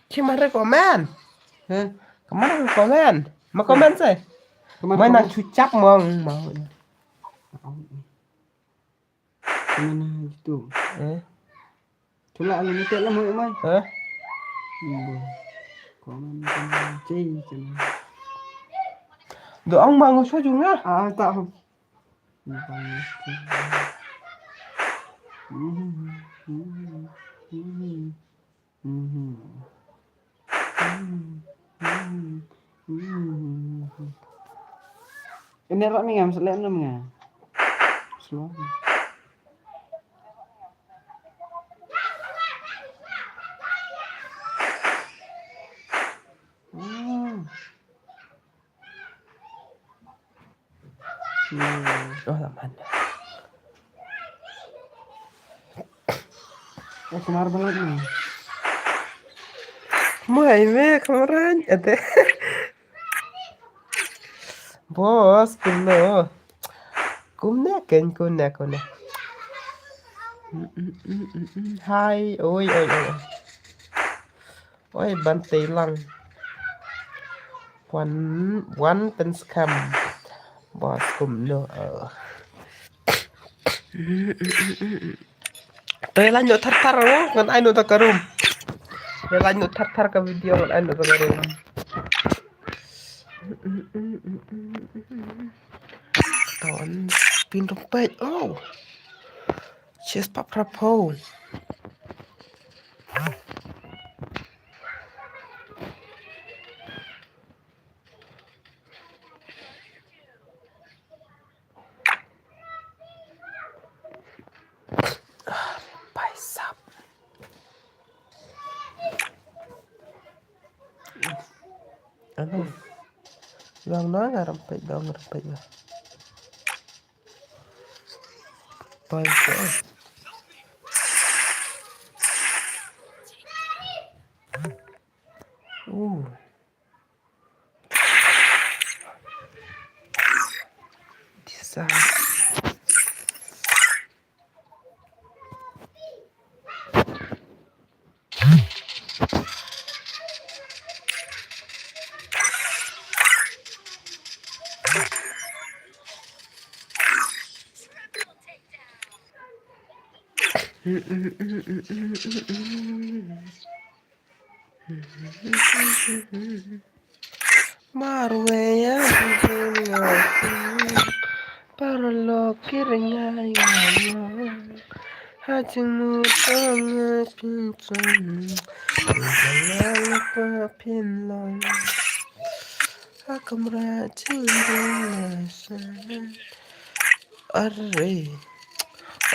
Kemana komen? Hah? Kemana komen? Mau komen sih? Kemana Mana komen? cucap mau. Kemana itu? Eh? Coba anu nanti lah mau mai. Hah? Komen cing cing. Doang mau juga. Tak. Ini rak ni ngam selek nam ngam. Slow. Oh, laman. Kemar banget nih. Mulai kemarin ada. Bos, kuno. Kumne ken kunne. Hai, ôi. Ôi, bantai lang. One pen scam. Bos kumno. Tôi lanjut tar kan anu tak karum. Ya lanjut tar ke video kan anu tak karum. Tahun pin dompet. Oh. Cheers Pak Prabowo. Paisap. Ano? Yang na rempet lah. Paisap. Design. Marwaya para lo kiringaya hajmu tanga pincang tinggal papinlan aku meracing belasan arre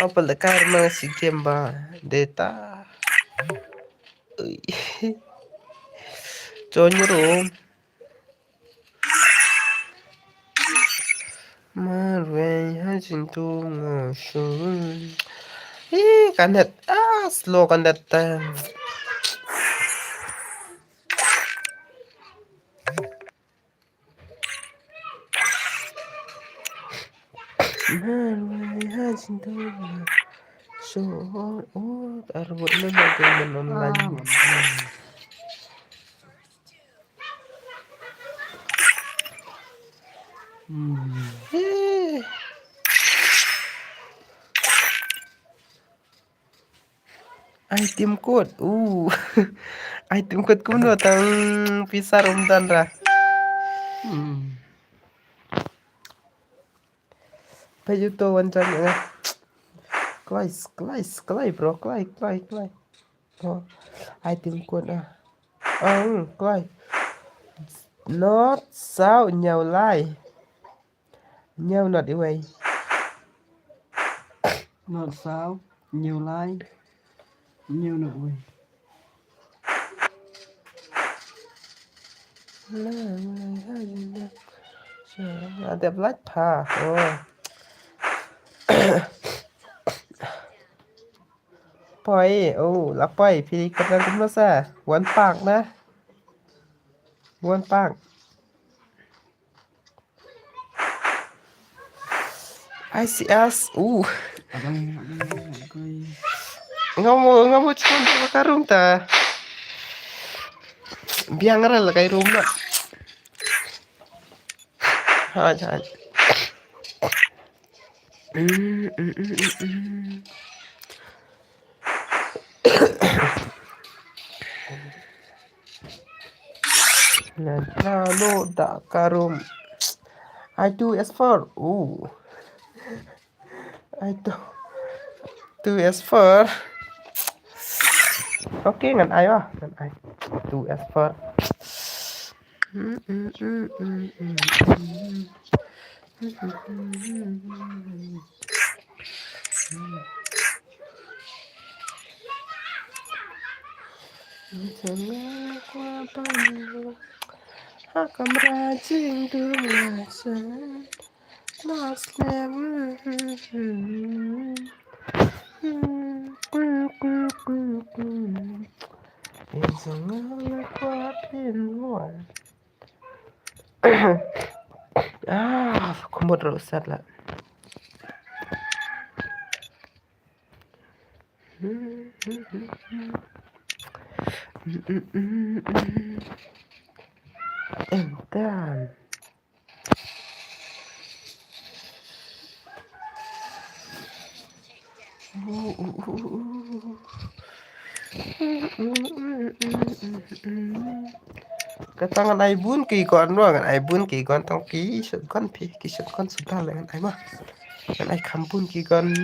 apa lekar masih gemba data Jonyerum Marway hajing tunga shun kanet slow kanet Marway hajing tunga shun arbut nama online item code item code kuno tang pisar umdan ra baju to wancan klai bro klai oh item code klai not sao nhau lai nhau not away Not sao. Nhiều like. Nhiều nữa ui. ada black pa poi là poi phi kadang kumno sa one park na one park ICS Abang ngomong cuma karung ta biang ra là cái room đó hai hai nah no da karum I do as for ooh I do as for okay ngàn ai à ngàn ai do as for qua bao Hakamra jindu masan Muslim Isang kwapin mo Kumod rosat la Entan cái tăng này bún kỳ còn nữa cái này bún kỳ còn tăng ký sự con phi ký sự con sụp ra lại cái này mà cái này khăm bún kỳ còn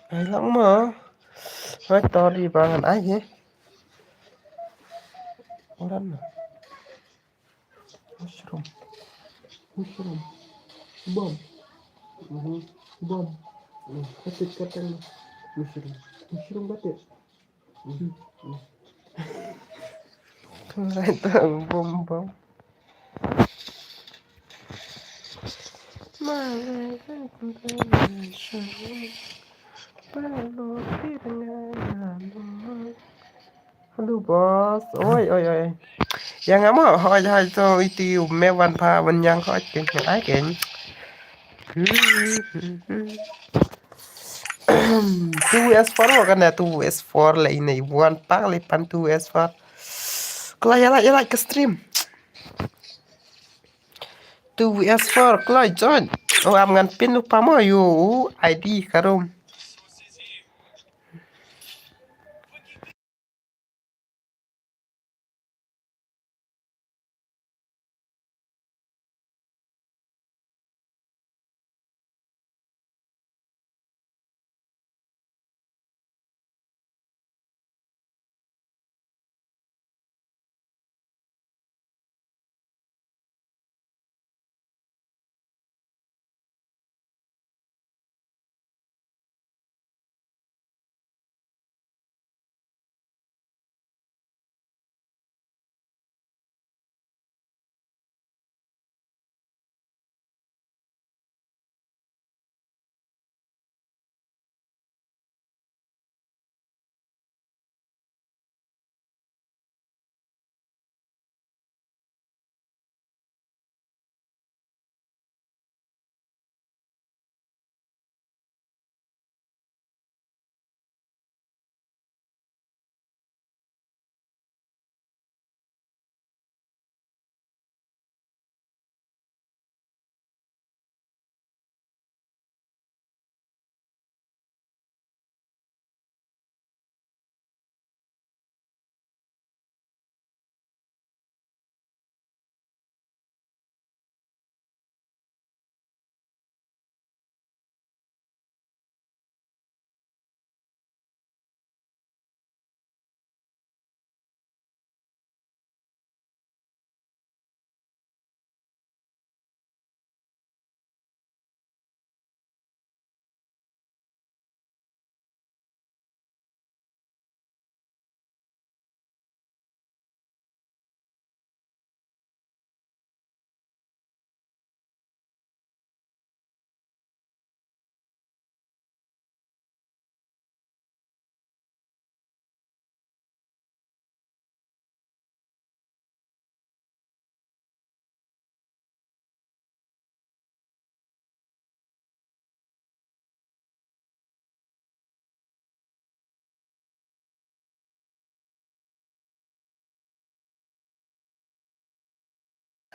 ai lắm mà nói to đi bằng ai vậy orang mushroom bom bom katit katang mushroom batik Lại tưởng bom bom mà lại không thể Hello, boss. Ôi, ôi, ôi. Yang ama hỏi hai so itu me wan pa wan yang hỏi chuyện chuyện ai kiện. 2S4 kan ya 2S4 lah ini bukan pak lepan 2S4. Kalau ya ke stream 2S4 kalau join. Oh am ngan pin lupa mo you ID karum.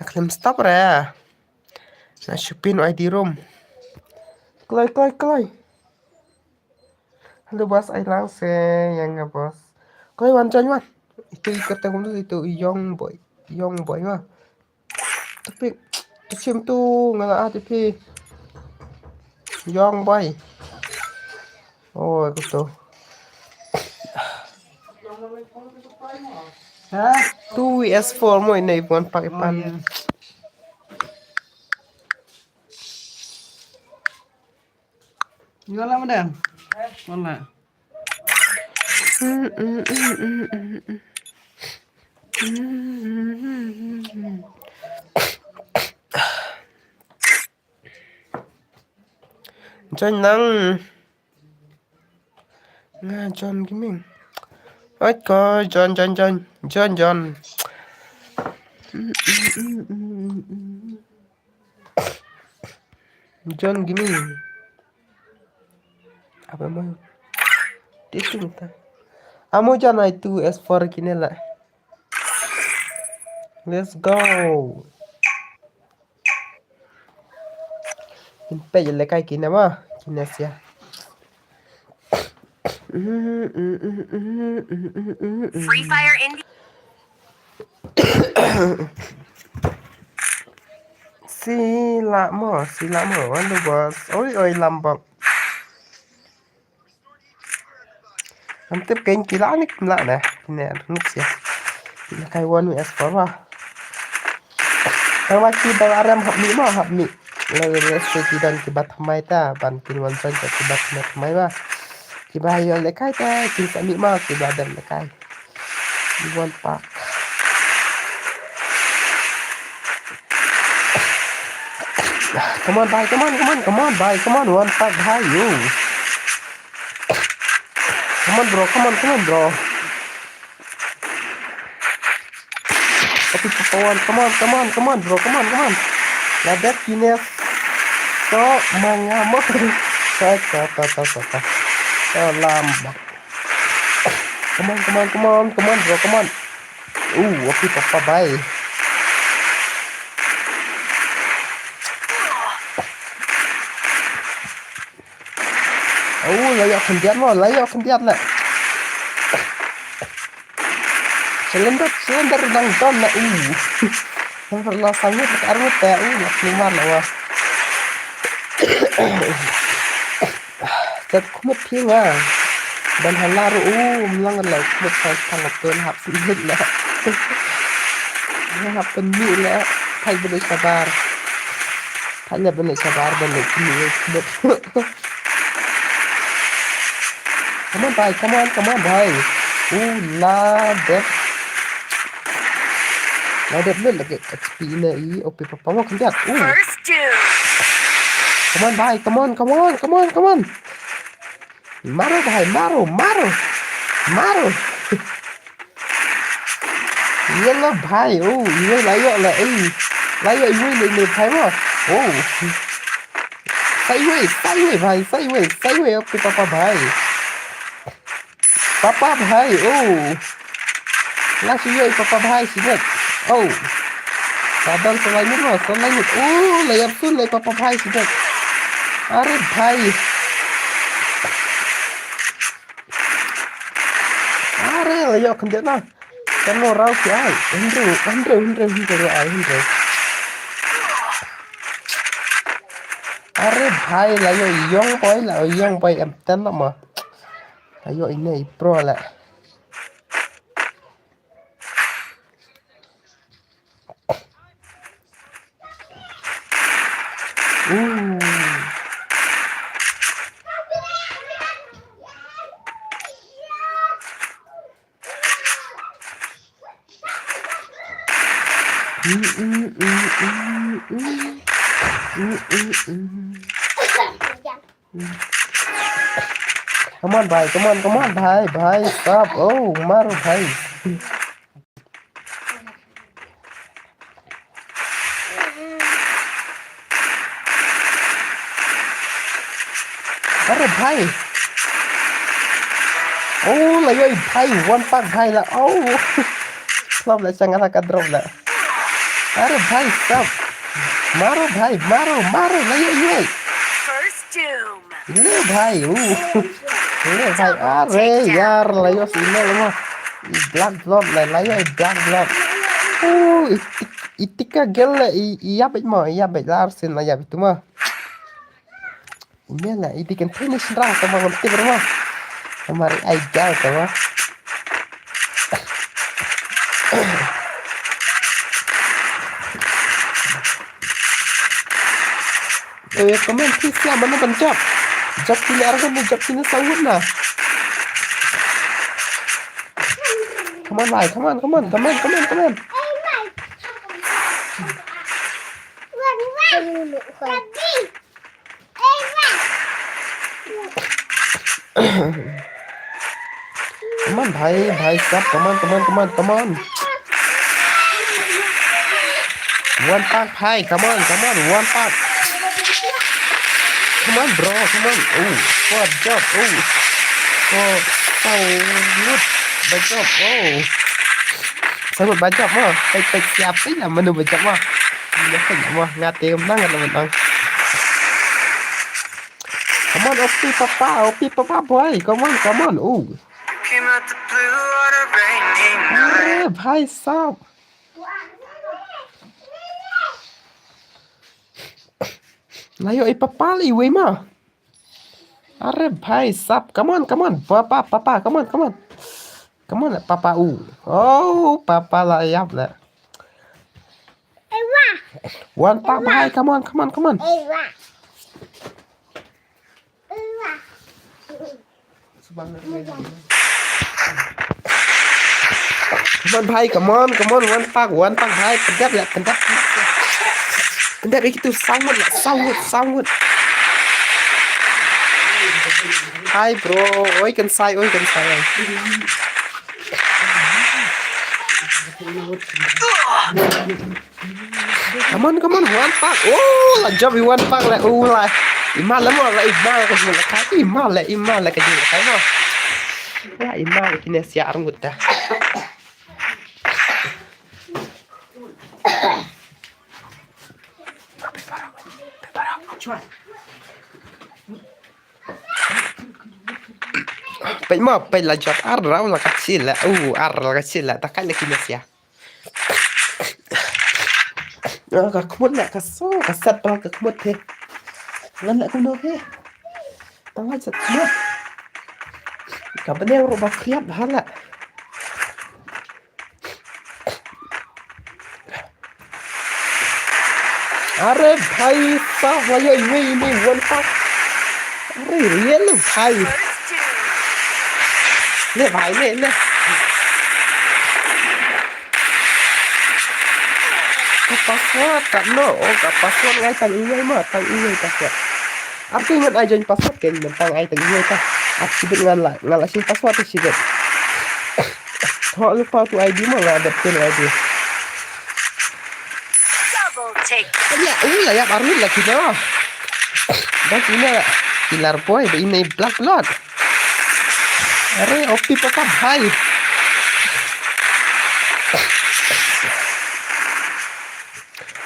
Aklem stop ra. Na shupin ID room. Kloi. Halo bos, ay lang se yang nga bos. Kloi wan chan wan. Itu ikat tengok tu itu young boy mah. Tapi kecim tu ngala tapi young boy. Oh, aku tu. Hả? 2S4 mo inay buwan pakipan. Iya. Ngon lắm đàn. Ngon lạ. John nang nga John giming. Oi ko John. John giming. Apa mo? Dito kita. Amo John ay 2S4 kinela. Let's go. Impe le kai kinama kinesia. Free Fire Indie. Sila mo. Ano bos? Oi lambak. Antep kain kila ni kila na. Kina nuks ya. Kila kai 1S4 wah. Kalau mati bawaram hab mi. Lalu restu kidan kibat hamai ta. Ban kin wan san kibat hamai wah. Kiba hayo lekai ta. Kin sami ma kiba dan lekai. Iwan pak. Come on, bye. One pack, hi, you. Come on, bro. Tapi kawan, come on, bro. Ladat kines. So, mangamot. So, lambak. Come on, bro. Okay, papa, bye. Layak kendiat lah. Selender dang don lah. Yang perlasanya arut ya. Nak keluar lah wah. Tet kumut pinga. Dan halaru melangan lah kumut sangat tuan hap sedikit lah. Hap penuh lah. Hai benar sabar. Hanya benar sabar benar kumut. Come on, bye. Ladet. Ladet lu lagi XP na OP papa mo kandiat. First two. Come on. Maro bhai, maro. Ye lo bhai. Ye layo la Layo ye le bhai mo. Say way OP papa bhai. Papa bhai, Last year papa bhai sinet. Sadang selanjut. Layar sun lay papa bhai sinet. Are bhai. Are layo kendet na. Kano raw si ay. Hundre ay. Are bhai layo young boy em tan ma. Ayo ini pro lah. Come on, bhai. Stop. Maru, bhai. Are bhai. Layo bhai. One pack bhai lah. Klop lah, jangan akan drop lah. अरे भाई साहब मारो भाई मारो मारो लायो ये First doom. ले भाई ले भाई अरे यार लायो sini lemah black blood layo black blood itika gel iya bet mah iya bet larsen lah ya itu mah ini lah ikan finish rang sama ngerti bermah kemari aigal sama komen please lah mana pencap job pilih arah kamu job sini sahur nah come on bhai come on come on bhai stop come on one pack bhai come on one pack come on bro come on what job so good bad job sao bad job mah tay siap tí là mình bad job mah ngati menang kan menang come on opi papa boy come on Came out the blue on a rainy night. अरे भाई साहब layo ipapali we mah अरे भाई साहब come on papa come on papa papa layap lah one pack bhai come on Come on bhai, come on, one pack bhai, pendap itu sangat. Hai bro, oi kan sai. Come on, one pack. Là job one pack là là. Imal lắm rồi, imal cái gì là cái imal là cái gì là cái mà. Là imal cái này siar ngut dah. Pe la job arra la kecil lah. Arra kecil lah. Takkan lagi Indonesia. Kakmut lah kasat pa kakmut he. Ngan nak kuno he. Tawaj sat kumut. Kabane ro ba kriap hala. अरे भाई साहब लायो ini one pack अरे real भाई ले भाई ले password kan no password ngay tang ingay mo tang ingay password aku ingat aja yung password kan tang ay tang ingay ta at sibit ngala si password ta sibit lupa tu ID mo nga adaptin ID ya baru lagi dah. Dan ini killer boy, ini black blood. Are opi papa bhai.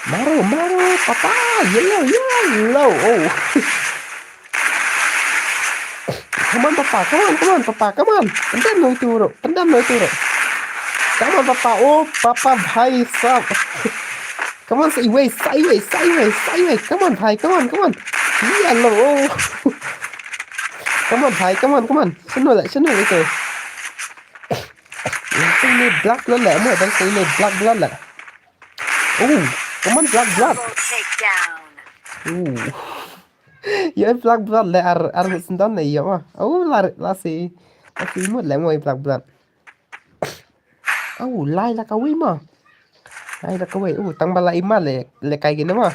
Maru papa, yellow. Come on papa. Pendam no turo. Come on papa, papa bhai sab. Come on, sideways. Come on, bhai, come on. Yellow. Come on, bhai, come on. Sino lại tu. Ini black blood lại, mới đang thấy này black blood lại. Come on, black blood. Yo black blood lại ar sendan này ya mah. La si mut lại ngồi black blood. Lai là kawi mah. Ay la kawai tang bala ima le kay gina mo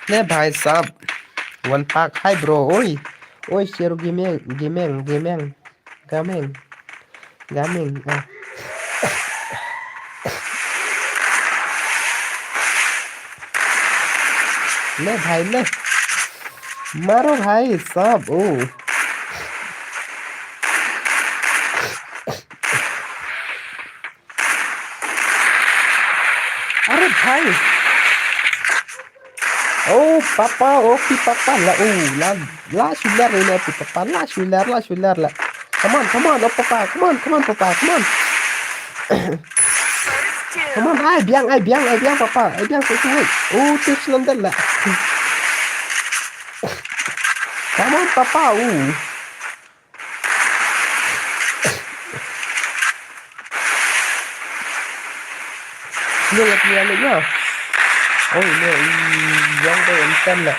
le bhai sab one pack hi bro oi share gaming gaming ले भाई ले मारो भाई सब अरे भाई papa papa la suller ini papa la suller la come on papa come on papa come on come on ai biang papa ai biang sesuai tips London lah come on papa lihat nya ini yang bentem lah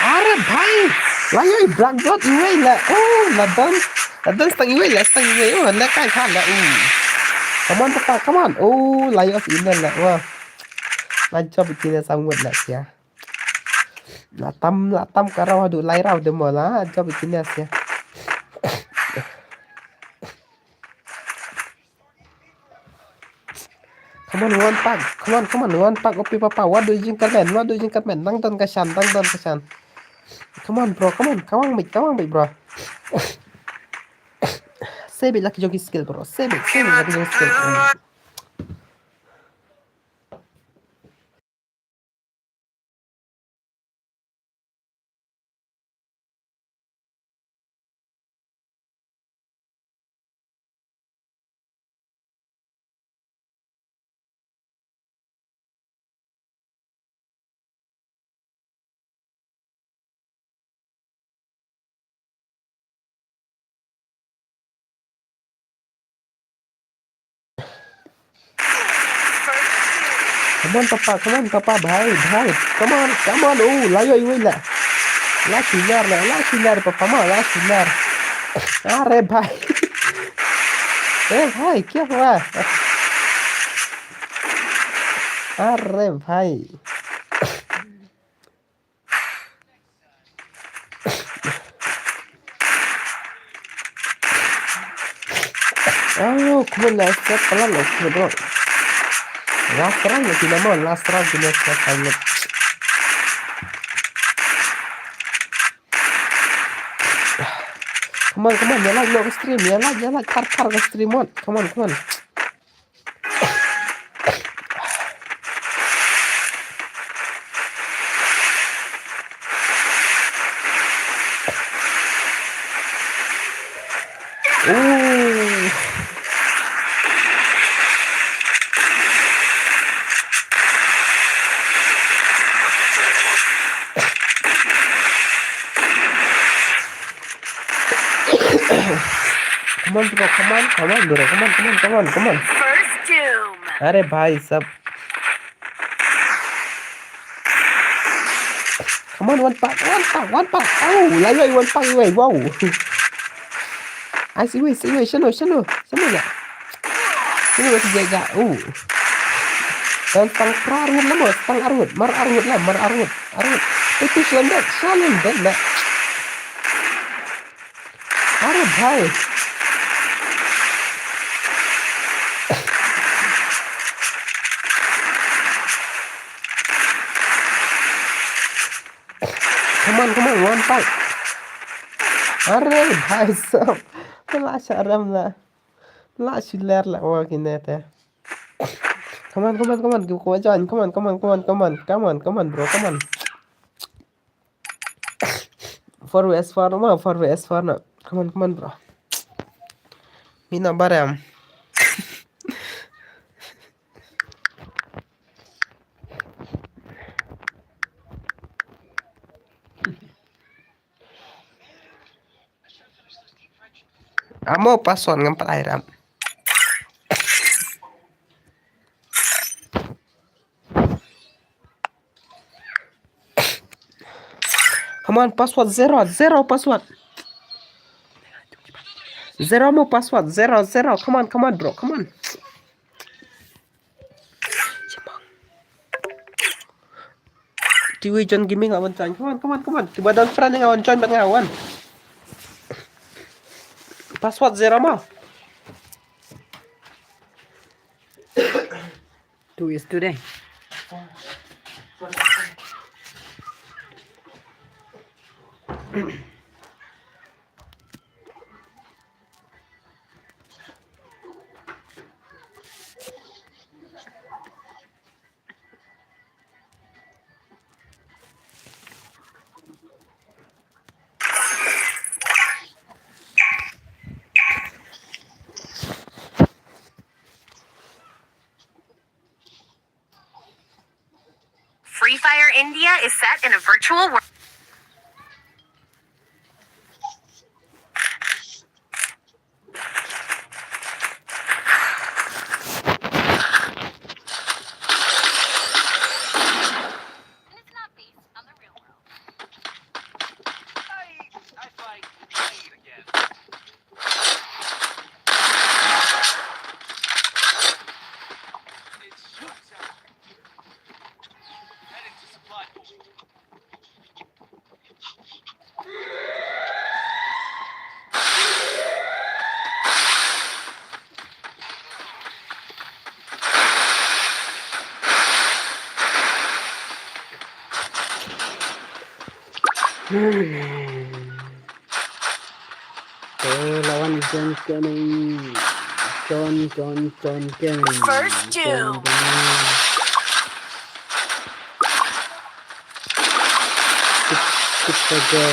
अरे भाई लायो black dot इवे La लदन stang iwe la kai khan la come on papa come on layo in la wah la job kira sangwat la sia la tam karau hadu lai rau de mo la job kira sia come on one pack opi papa what do you think man nang don kasan come on bro kawang big bro save it like jogi skill bro save it like jogi skill come on papa bhai come on layo iwe la sunar papa ma la sunar अरे भाई भाई क्या हुआ अरे भाई kebun lah set pelan lah bro last round lagi nama last round kita set banget come on nyala ke stream nyala kar ke stream on come on come on First doom. अरे भाई सब come on one pack layo one pack iwe wow ai siwe sano ya ini masih jaga dan stang arut lah bos stang arut mar arut itu selendek lah अरे भाई come on one pack अरे भाई सब ला शर्म ला शिलर ला वो किने ते come on को join come on bro come on for S4 no come on bro mina baram amo password ngam palairam come on password zero password zero mo password zero come on bro come on TV John Gaming ngawan join. Come on. Tiba dan friend ngawan join bat ngawan. Password zero mah. 2 is today. Free Fire India is set in a virtual world. Lawan John Canning. John Canning. First doom. Six saja.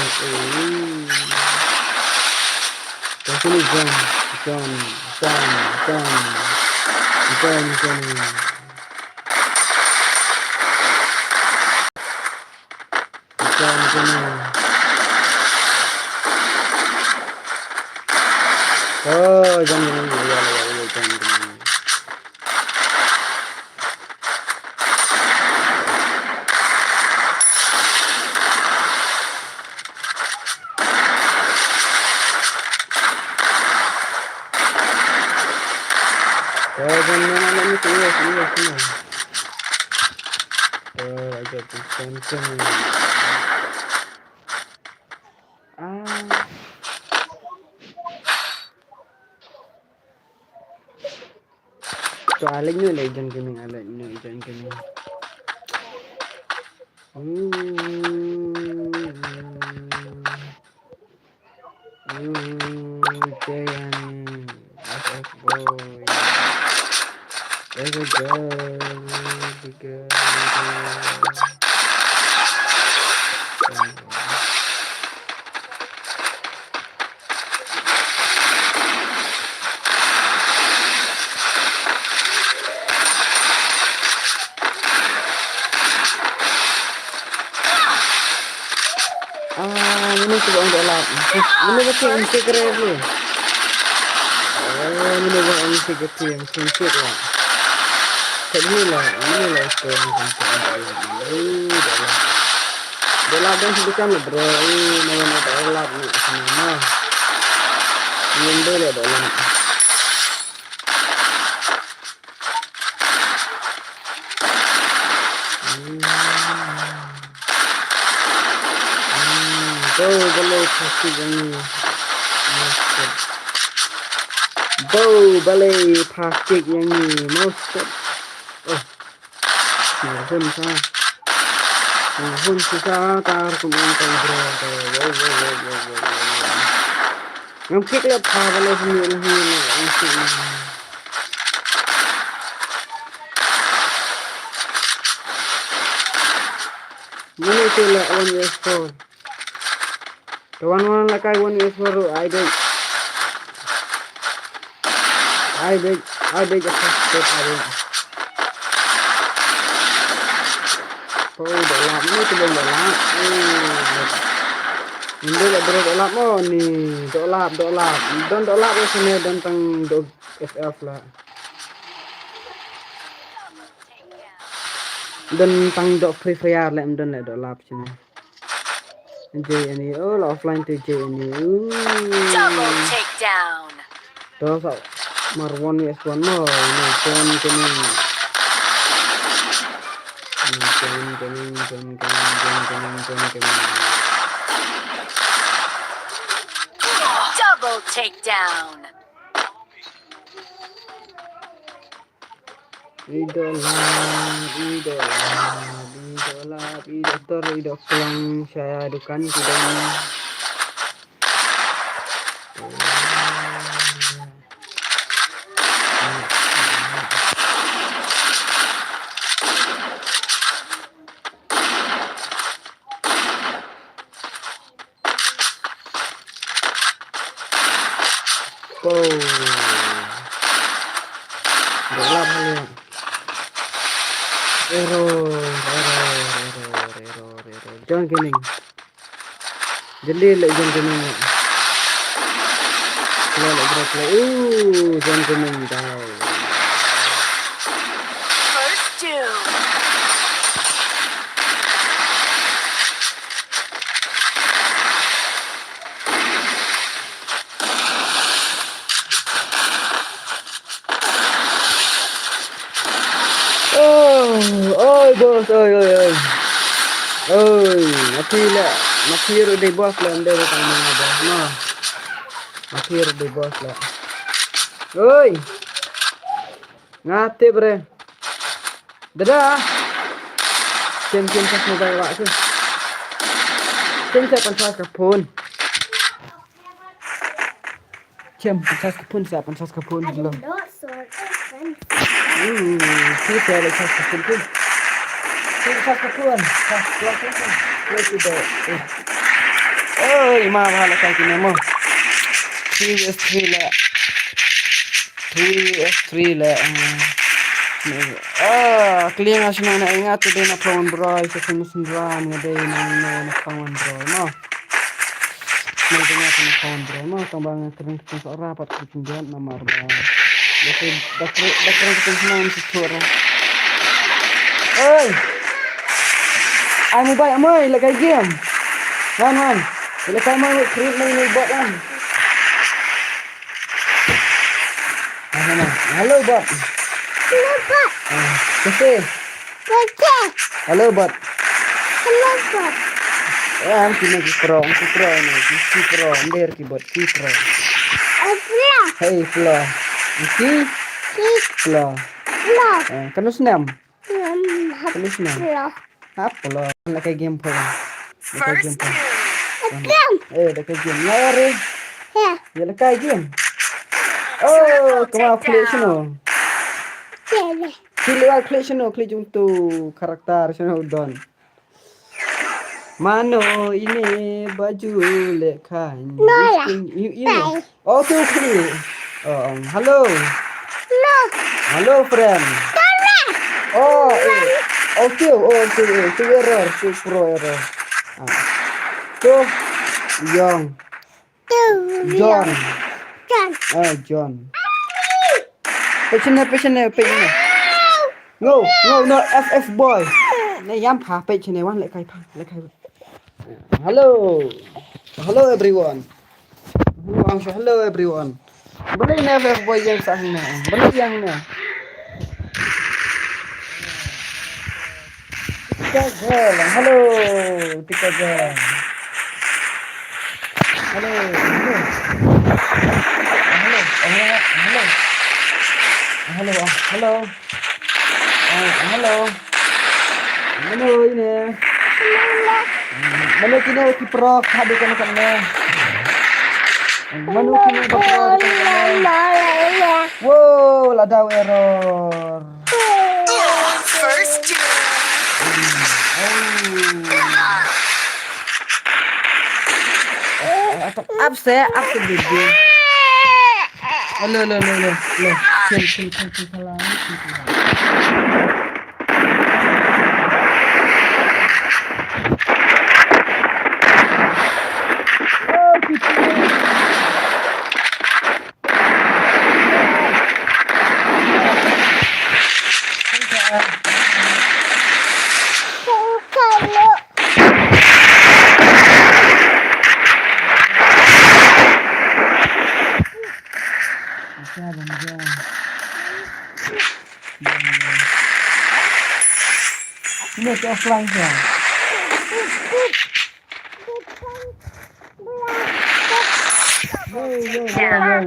Yang sini John Canning. John Canning. Oh, John Canning. Ya, John Canning. Jangan mana ni serius. Agak pusing. Soalnya legend gaming legend gaming. Jayan, FF boy. There's a girl. Ini coba untuk lap. Ini pakai MC keren ni. Ini buat MC kecil yang cantik lah. Ini lah itu yang cantik. Dah lap dan sebutkan lah bro. Ini mana dah lap ni semua. Ini boleh dah lap. Boleh plastik yang ni. Boleh plastik yang ni. Maksud. Mohon susah tar kumantang bro. Ngakik lihat boleh sendiri ni. Ini tu lah 1 years old. Kawan-kawan lakai 1 years baru I beg a passport Oh, dah lap ni tu belum dah lap. Ini dah lap oh ni. Dah lap. Dan dah lap sini dan tang dog FF lah. Dan tang dog Free Fire lah dan dah lap sini. JNE offline to JNE. Double takedown. Terus Marwan yes one more. Ini John Canning. Double takedown. Idola pulang saya adukan kidang. Gelap kali ya. Error. Jangan kening. Jendil jangan kening. Jangan kening dah. First two. Bos, oi. Mati di bos lah anda datang ada. Nah, mati di bos lah. Oi, ngate bre. Dadah. Kem sas mobile wak tu. Kem saya pansas kapun. Saya pansas kapun dulu. Kita ada sas kapun tu. Sas kapun. Maaf lah kaki nemo. 3S3 lah. Kalian ngasih nak ingat tu dia nak kawan bro. Saya musim ran ada nak kawan bro. No. Nak dengar nak kawan bro. No, tambang kering seorang rapat ketinggian nama bro. Dah kering ketinggian seorang. Oi. Ai mobile mai lagai game. Man. Lekai mai create mai bot kan. Halo bot. Kese. Halo bot. Anti lagi pro ni. Pro nder ki bot pro. Hey pro. Iki pro. Kanus nam. Apa lo? Lekai game pro. First two. Lekai game. Lari. Ya lekai game. Oh, kau play sino? Kiliwal play sino? Play junto karakter sino don. Mano ini baju lekan. Ini. Okay. Halo. Halo friend. Okay. Tu error. Tu pro error. Tu John. John. Patient. No, FF boy. Này yam phá page này one lại khai. Hello everyone. Hello everyone. Boleh ni FF boy yang sah ni. Boleh yang ni. Hello. Hello ini. Mana kini pro hadu kan. Manu kini pro kan. Wow, lada error. First two. Up video. Halo. Kill salah. Ini ke offline ya. Wow.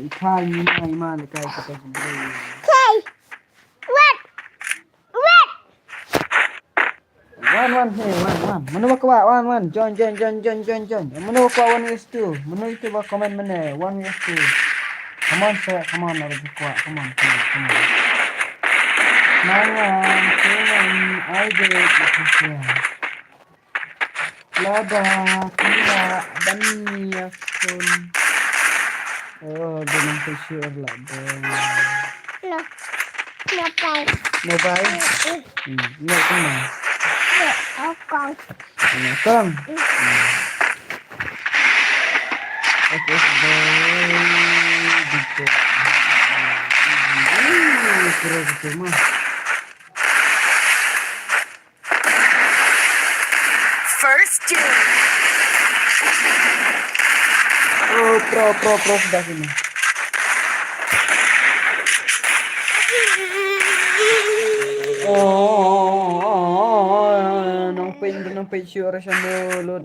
Ikan ini mana kayak kita bro. One. Mana bakal one. Join. Mana bakal 1:2. Mana itu bakal komen mana 1:2. Come on, sir. Come on, let's go. Come on. I did it. Lada, kira, bani, akun. Oh, ganun ko sure lada. Mobile? No, come on. Kang. Okay, dito. Kira mo. First doom. Oh, pro sudah sini. Nang page sure siya lulod.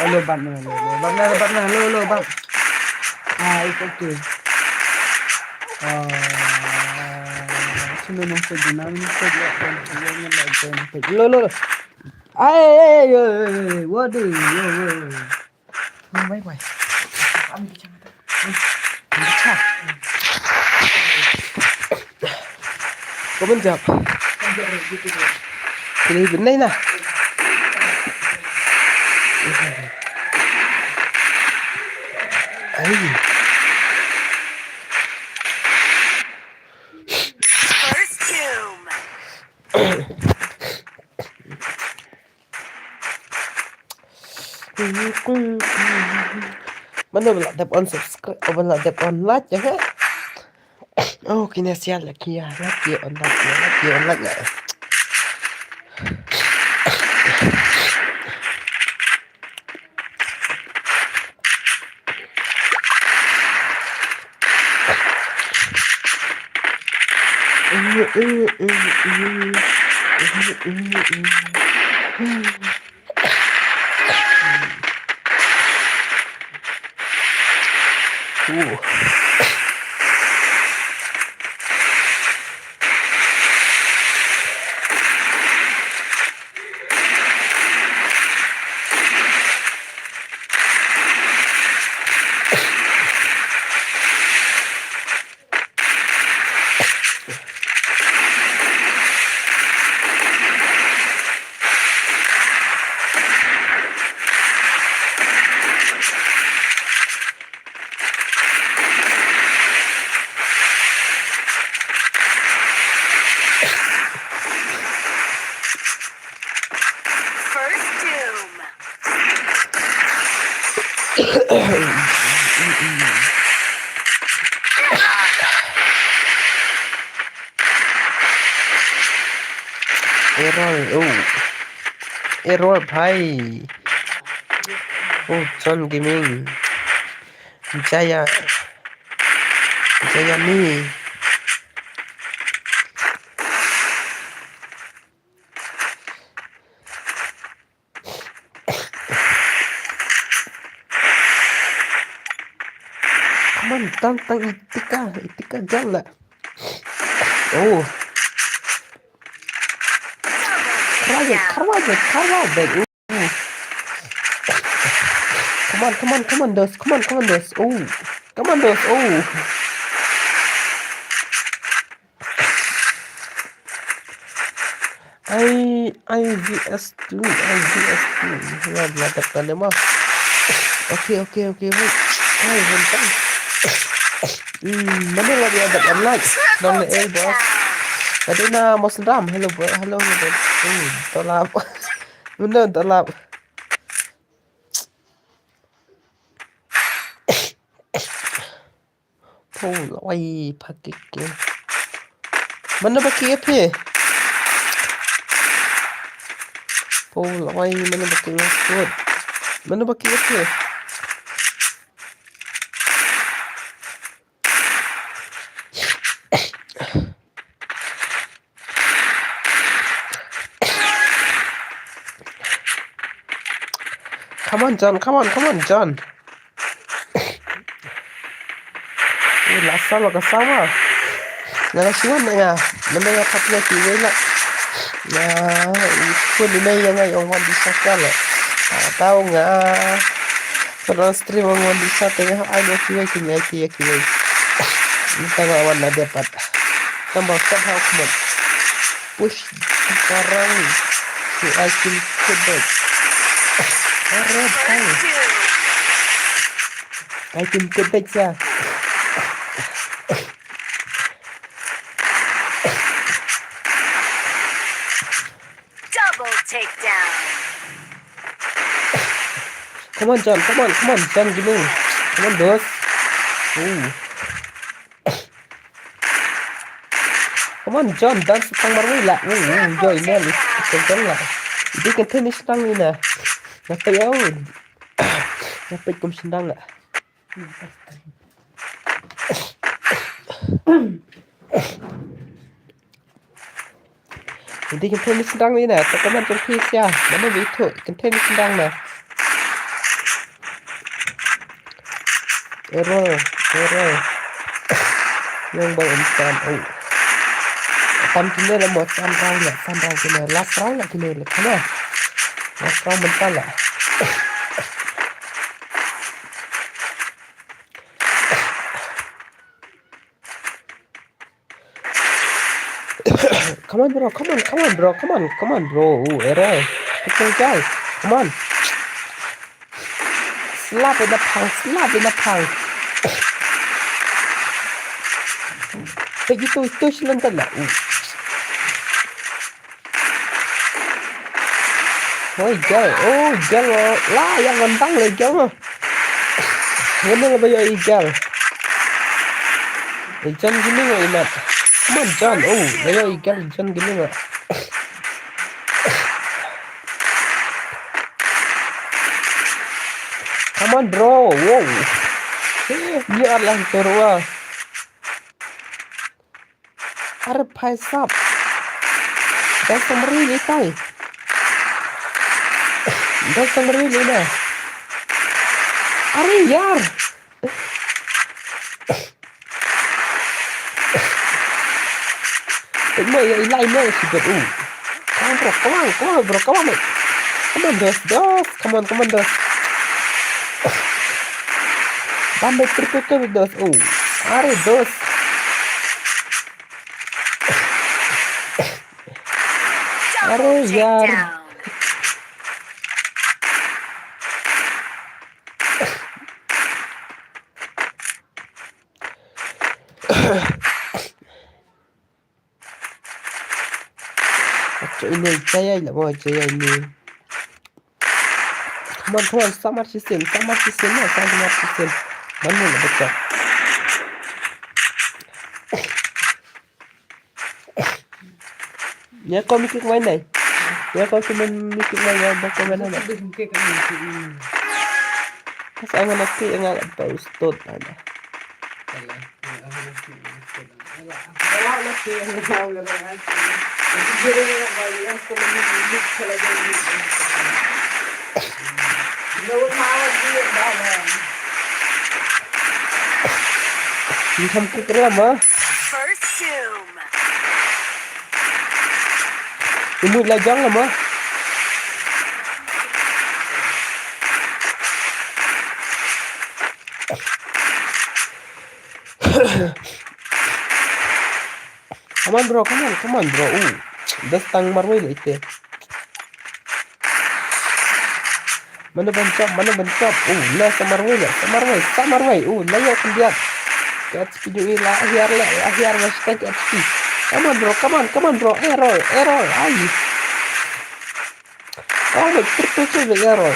Lobat na. Lobat. It's okay. Sino nang page na? Nang page yan. Lo. Ay. Waduh. Wait. Ambil kacamata. Ambil. Có bên dọc thì đi bên đây nè. Ấy. First doom. Mana boleh tap on subscribe, boleh tap on like ya kan? Oh, kena sial lagi ya, lagi on like ya. Error भाई. John Gaming. Jaya ni. Come on, tang itika jalan. Karwaja. Come on, dos. Come on, dos. IVS2. Bla kali mah. Okay. Wait. Bentar. Mana lagi ada online? Nong boss. Tadi na mau sedam. Hello bro. Tolap. Bener tolap. Loi pakai ke. Mana pakai apa? Loi mana pakai password? Mana pakai apa? Come on, John. Come on, John. Last sama. Nagasiwan na nga. Namaya kapla kiwi na. Na ikut ini yang ay orang bisa kala. Tahu nga. Kalau stream orang bisa tengah ada kiwi kiwi. Ini tengah awan na dapat. Tambah stop how come on. Push sekarang. Si Aikin kebet. Arab tahu. Aikin kebet ya. Takedown. Come on, John. John, gini. Come on, dos. Come on, John. Dance tang marwila. Enjoy, man. Kencang lah. Ini kan tenis tang ni nah. Dapat ya. Dapat kum sendang lah. Ini kan tenis sedang ni nah, tak man terpis ya. Mana itu kan tenis sedang nah. Error. Yang bang instan. Tam kini lah mau 3 round lah, 3 round kini. Last round lah kini lah, kena. Last round bentar lah. Come on, bro. Error. Betul guys. Come on. Slap in the pang. Begitu tush lantan lah. Gel lah yang gantang lah gel mah. Mana lah bayar gel. John gini nggak ingat. Come on, John. Bayar gel John gini nggak. Come on, bro. Wow. Biarlah terus. Arab paisap. Dah semeri ni tay. Dah semeri ni dah. Are yaar. Tengok ya ilai ni sikit. Come on, bro. Come on, dos. Come on, dos. Tambah tertutup dos. Are dos. Are yaar. Ini jaya ini. Come on, samar sistem. Mana lah betul. Ya kau mikir main ni. Ya kau cuma mikir main ya bakal mana nak. Pas angan nak apa ustad ada. Ini sampai kerana First doom. Ini lajang lah mah. Come on, bro. Datang marwil itu. Mana bencap. Lah samarwil. Layak dia. HP juga lah. Akhir masih tak HP. Come on, bro. Error. Ay. Tertutup error.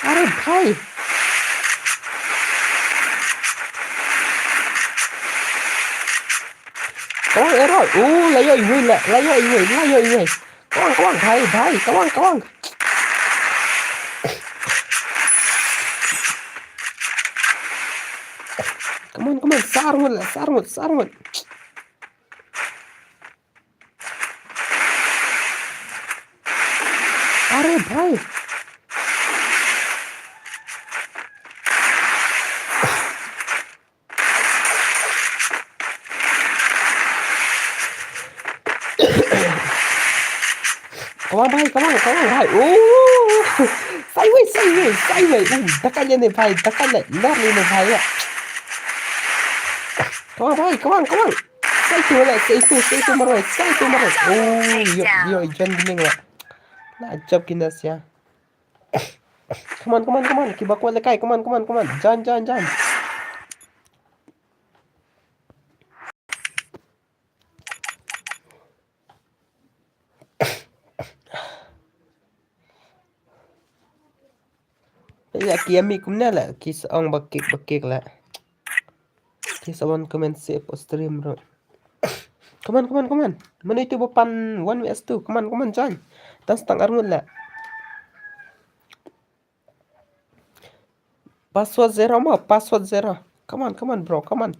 Are bhai. Error. Layak iwe. Kawang, bhai. Kawang. Come on, sarmut. अरे भाई come on भाई sideways tekan je ni भाई tekan left ni भाई ya come on भाई come on stay tu marwai yo ijan gini lah ajab kinas ya come on kiba kuat lekai come on jangan ya kiami kumna lah kis ong bakik lah kis awan comment save stream bro come on mana itu bupan 1vs2 come on join tas tang arngun lah password zero come on bro come on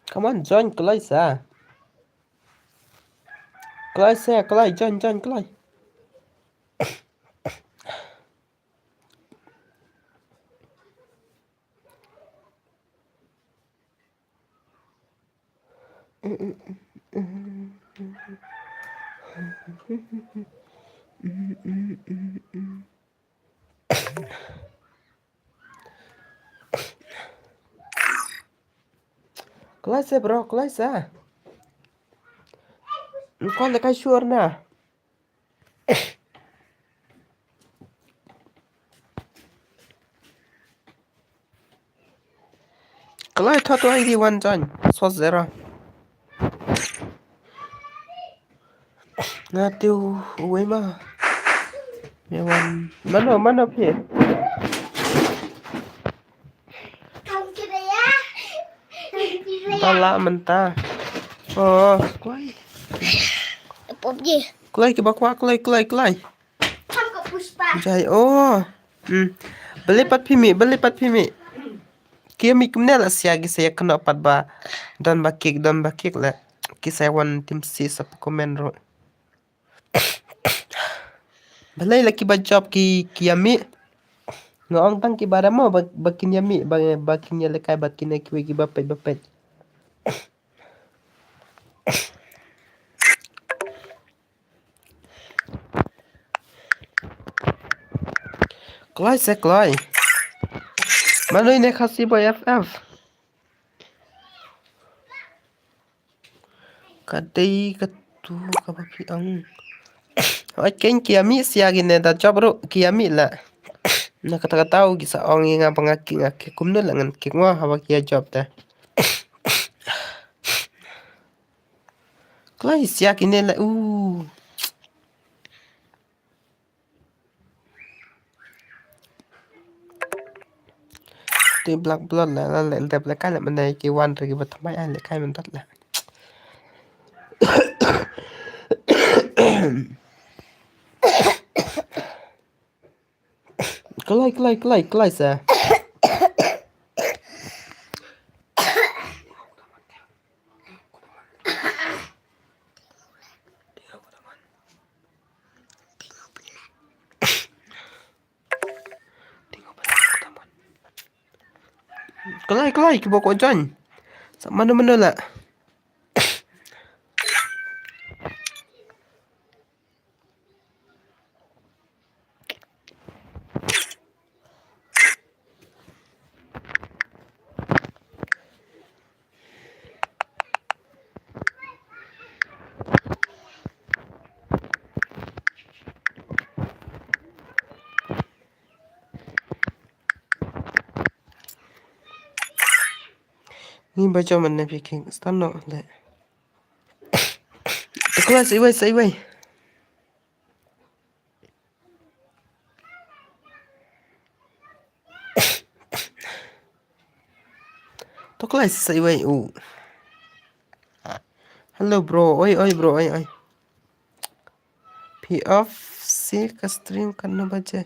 come on join kelai join kelai kelai bro kelai kau lekai sure na kelai thatu ID 1 join swat zero ngatiu uwe ma mewan mana phe tala menta kelai kelai ke bakwa kelai jai beli pat phimi kia mi kumne la sia gi saya kena pat ba don bakik la ki saya wan tim si sap komen ro balai la ki ba job ki kiami ngong tang ki bara mo bakin yami bakin ya lekai bakin ki wi ki bapet Klai Mano ini KHASI boy FF kadai katu kabaki ang ken kiami siagi ne da jabro kiami la na kata tahu gisa ong nga pangaki ngaki kumno langan kingwa hawa kia job ta klai siagi ne la ti black blood la dep la kai la manai ki wan ri ba thamai ai le kai man tat la kelai sa kelai ki boko jan mana lah ni baca mana picking stanno le kelas iwai to kelas iwai hello bro oi bro oi p of sih ke stream kan baca.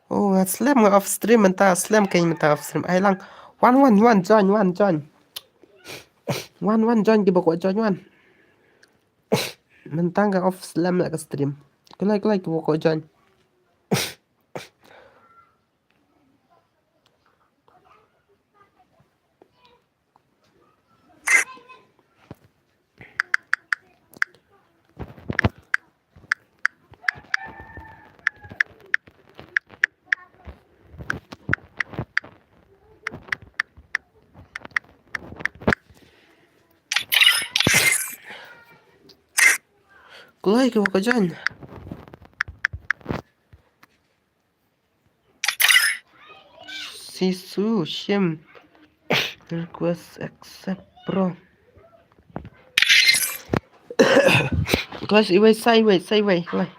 Oh, slam off stream mentah slam kayak mentah off stream. Ai lang. One join. One join di bawah join one. Mentah nggak off slam lah ke stream. Kelai di bawah join. Kelai di bawah join. Sisu Shim request accept bro. Guys, sideways. Kelai.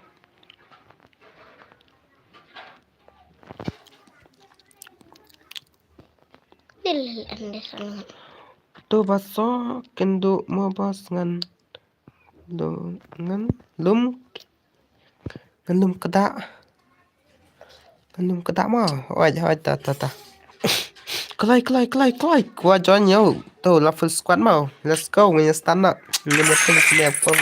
Tu baso kendo mo bas ngan lum kedak mah. Oi ta. Kelai. Gua join nhau. Tu la full squad mau. Let's go when you stand up. Ini betul sini for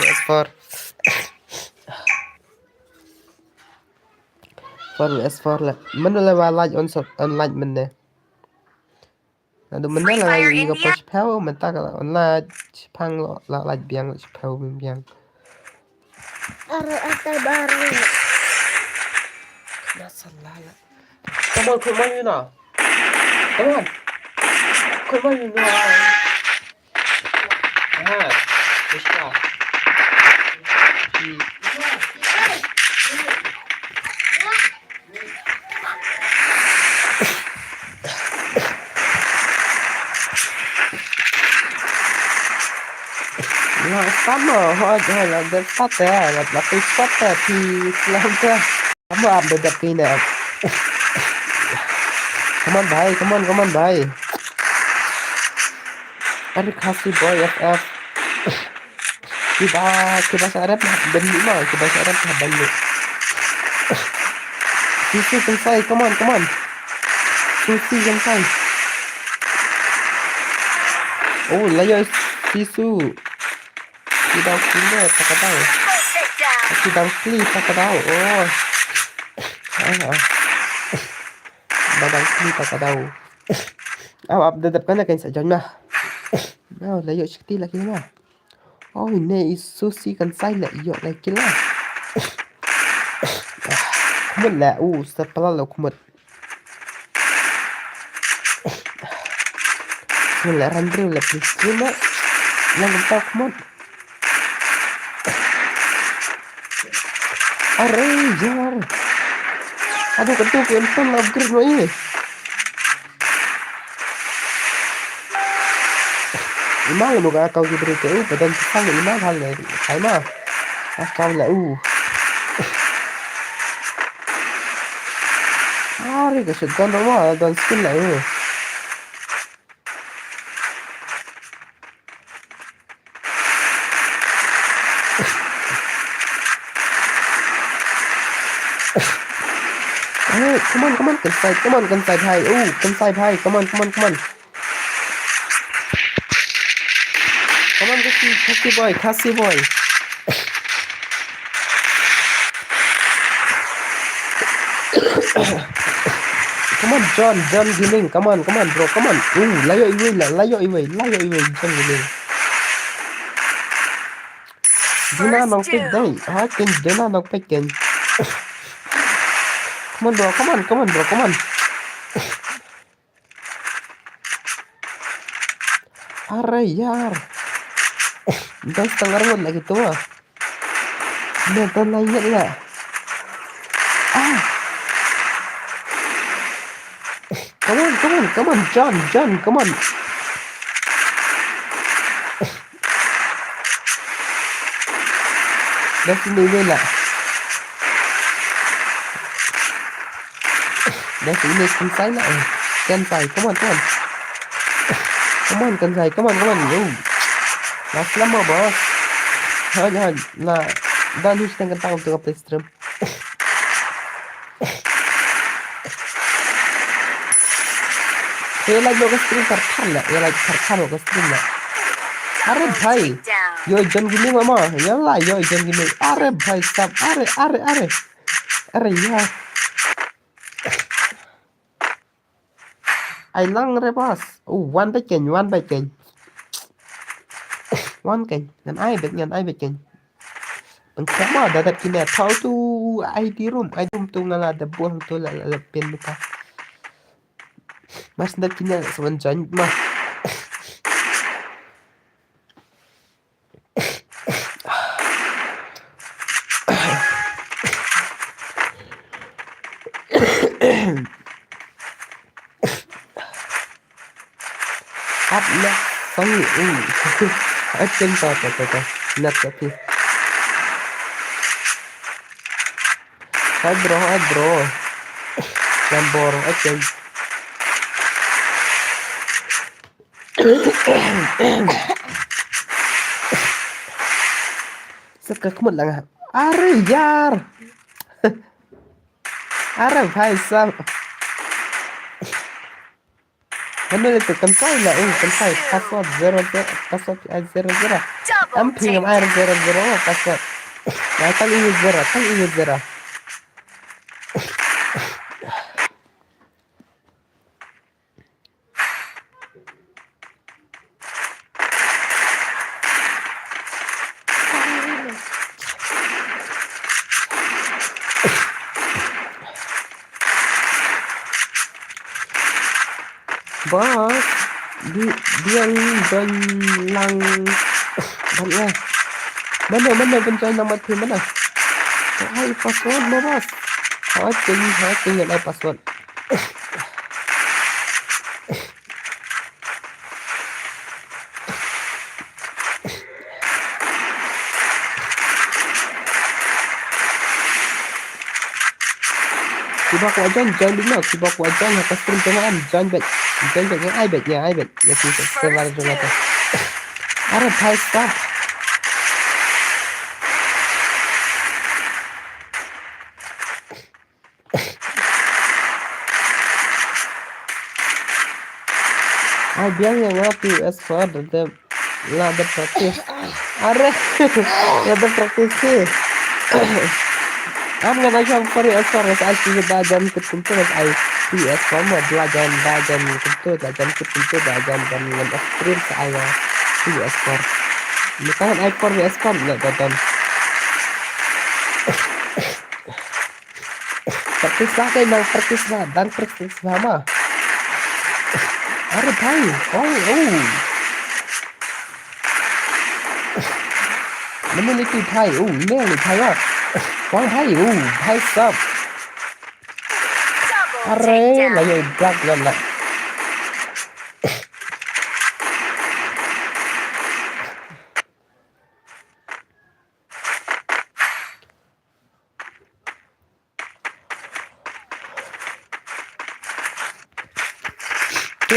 S4 lah. Mana lah like online mana. Ada mana Free lah Fire juga India. push power mentah kalau online pang lo lah like biang power biang. Atal baru. Masalah lah. Come on, you know. Come on, you know. Ah, bisa. Là sama thôi là đến phát ra là cái phát ra thì làm ra không làm được đặc kỳ nào. Come on bhai. Aduh KHASI boy FF. Bahasa Arab benda mah, bahasa Arab benda. Susi selesai, come on. Susi selesai. Oh, layo Sisu. Tidak kena tak tahu. Tidak kli tak tahu. Oh. Badang kli tak tahu. Update kan kan saja mah. Nah, layo sikit lagi mah. Oh, ini Susi kan saya iyo lagi lah. Kumut lah. Setelah lo kumut. Kumut randri lah please. Kumut. Yang kita kumut. Arey, jar. Aduh, ketuk entah upgrade lo ini. Imang lo kau diberi ke badan pisang imang hal ni. Saya mah. Kau lah Hari ke shotgun rumah dan skin lah ini. Come on, can side hai. Can side hai. Come on. Come on, KHASI boy. Come on, John Gaming. Come on, bro. Come on. Layo iwi, John Gaming. Dina nong pick day. Hakin Dina nong pickin. Come on, bro. Come on. Arre yaar. Dah setengah round lagi tu ah. Nonton lainnya lah. Come on, John, come on. Dah sini lah. Dah sini cancel lah. Cancel, come on. Cancel, come on. Last lama bos. Hanya lah. Dan harus tengah tahu untuk play stream. ये like लोग stream पर थाल ले ये like पर थाल लोग stream ले अरे Double भाई takedown. यो जन गिनी मामा यल्ला यो जन गिनी अरे भाई साहब अरे अरे अरे अरे यार ai lăng rồi boss one by king one king nhận ai bị king ang sama dadat kina how to ID room tu ngala da buang tu la pin lupa mas da kina sewan jan ma up na xong ở trên tờ nát tapi hai bro lambor aja sekak một lần अरे यार अरे भाई साहब Ano nito kansay la kansay password 00 password 00 am Double pingam take. ay 00 password na tang ini 0 bos dia don lang banyak mana pencari nama tim mana hai password mo bos hacking yang password Kiba ko ajan dulu kiba ko ajan atas stream jangan jangan yang ai bet ya tu sebar dulu tu अरे भाई साहब ai bilang yang ngaku S4 ada lah ada praktis अरे ada praktis sih am nga bajang pare S4 as alti bajan kutuntu as ai PS sama bajan kutuntu bajan kutuntu bajan dan dengan stream sa ai PS4 Bukan ekor ekspor nggak tonton. Praktis lah kayak bang praktis lah dan praktis sama. Aduh भाई memiliki भाई ini भाई wah भाई सब Double अरे takedown. lagi black lah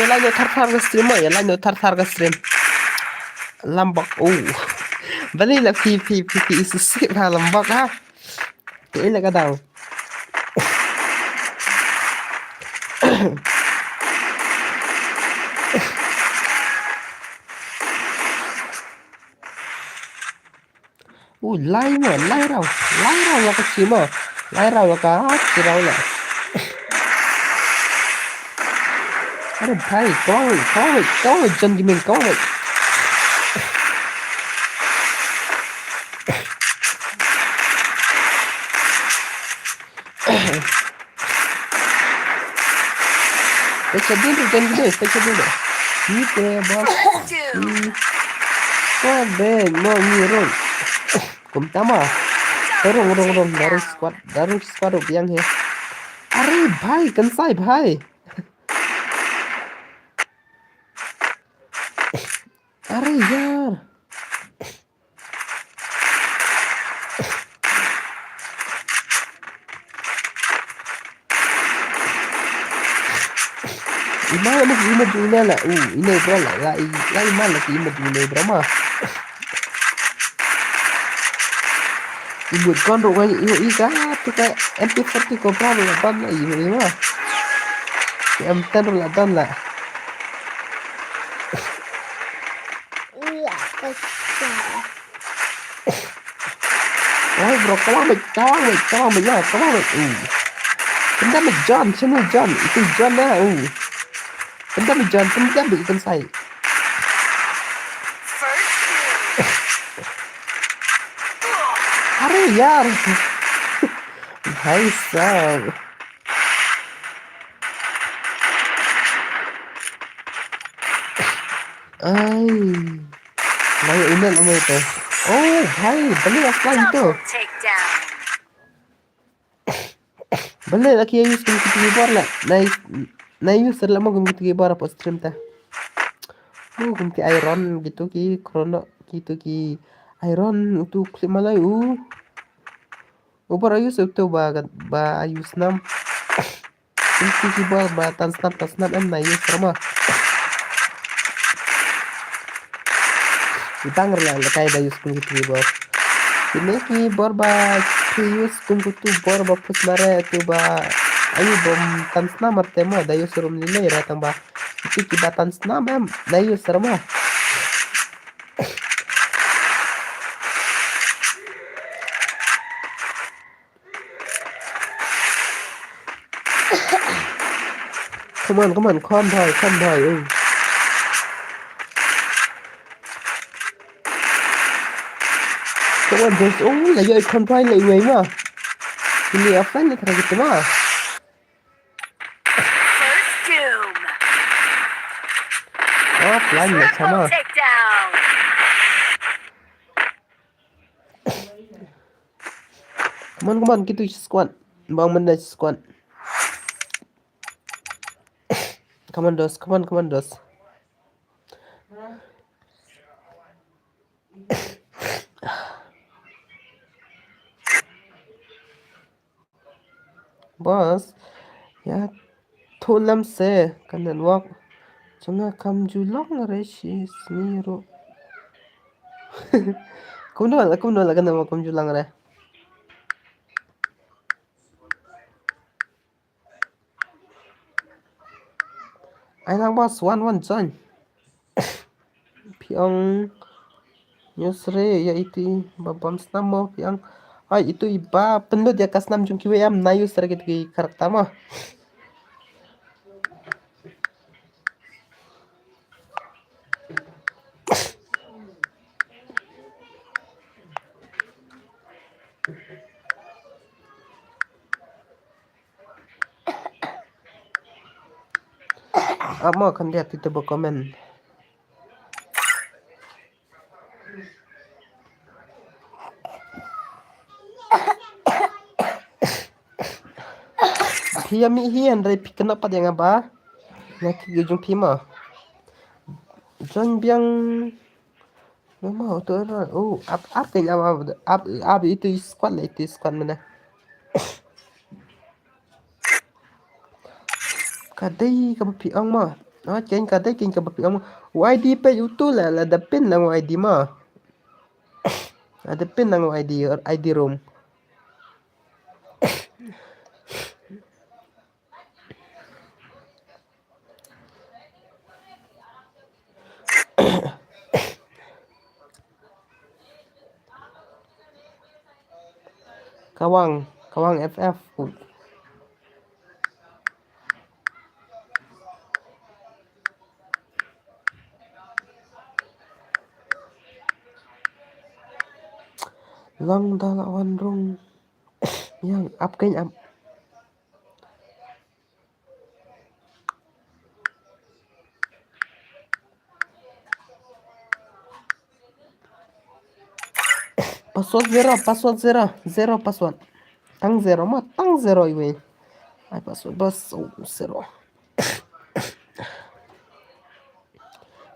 Yalah nyo tar ke stream mo, yalah nyo tar ke stream. Lambak, bali là phi isi ha lambak ha. Kể là cái đầu. Lai rau là cái gì mà, lai rau là cái rau là. Aduh भाई kau jangan gimana kau Pecah dulu ini kayak bos kau mau ngirun kum tama dorong dari squad yang ya अरे भाई Kansai भाई अरे यार Imam mo imad ina la ina bro la iman la imad ina bro ma ibut kon ro ngai iga tu ka MP40 ko bro la ban la ima em tan la dan la Ôi bro, kawang baik lah, kawang baik. Pendam John, sini John, itu John lah. Pendam John, pendam ikan saya. अरे यार भाई साहब ay layo inan mo ito oh भाई balik offline ito Double takedown. balik lagi ayus kung kitibor lah na use lah mo kung kitibor po stream ta kung ki iron gitu ki chrono gitu ki iron itu klip malay Ubar ayus itu ba ayus nam kung kitibor ba tansnap em na ayus ramah Itang lah kay dayus kung kitibor Ini ki borba krius kung kutu borba pusmare tu ba ayu bom tansna martemo dayu surum nilai ratang ba itu ki ba tansna mem dayu serma come on calm boy come on just la yo con boy lại người mà ini apa nih kira gitu mah First doom. offline lah sama Triple takedown. come on gitu squad bang menda squad come on dos bos ya tholam se kanan wak chunga kam julong reshi smiro kuno la kanan wak kam julang re Ailang bos one join piang nyusre ya itu babam snamo piang ay itu iba penlut ya kasnam jung kiwe am nayu sergit ki karakter mah Amo akan lihat itu berkomen Hiyami hiyan dari kenapa dia ngapa Nyaki gejung pima John biang Memang tu apa yang apa itu squad lah itu squad mana Kadai ka piang mah chen kadai kin ka piang mah YD pe itu lah ada pin nang YD mah ada pin nang ID room Kawang FF Lang dalawan rong yang up kain up password zero password tang zero iwe ay password bas zero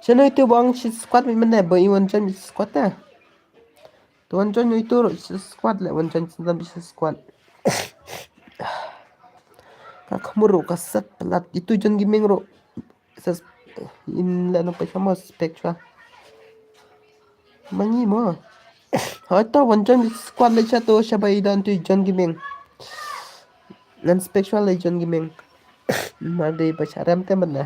Chano itu bang si squad mi mana ba iwan chan squad ta tuan chan itu squad le wan chan bisa squad kakamuro kasat pelat itu jan gimeng ro sas in la no pa sama spectra mangi mo Hata wan chan squad le cha to shabai dan tu jan gimeng nan spectra le jan gimeng ma dei pa charam te mana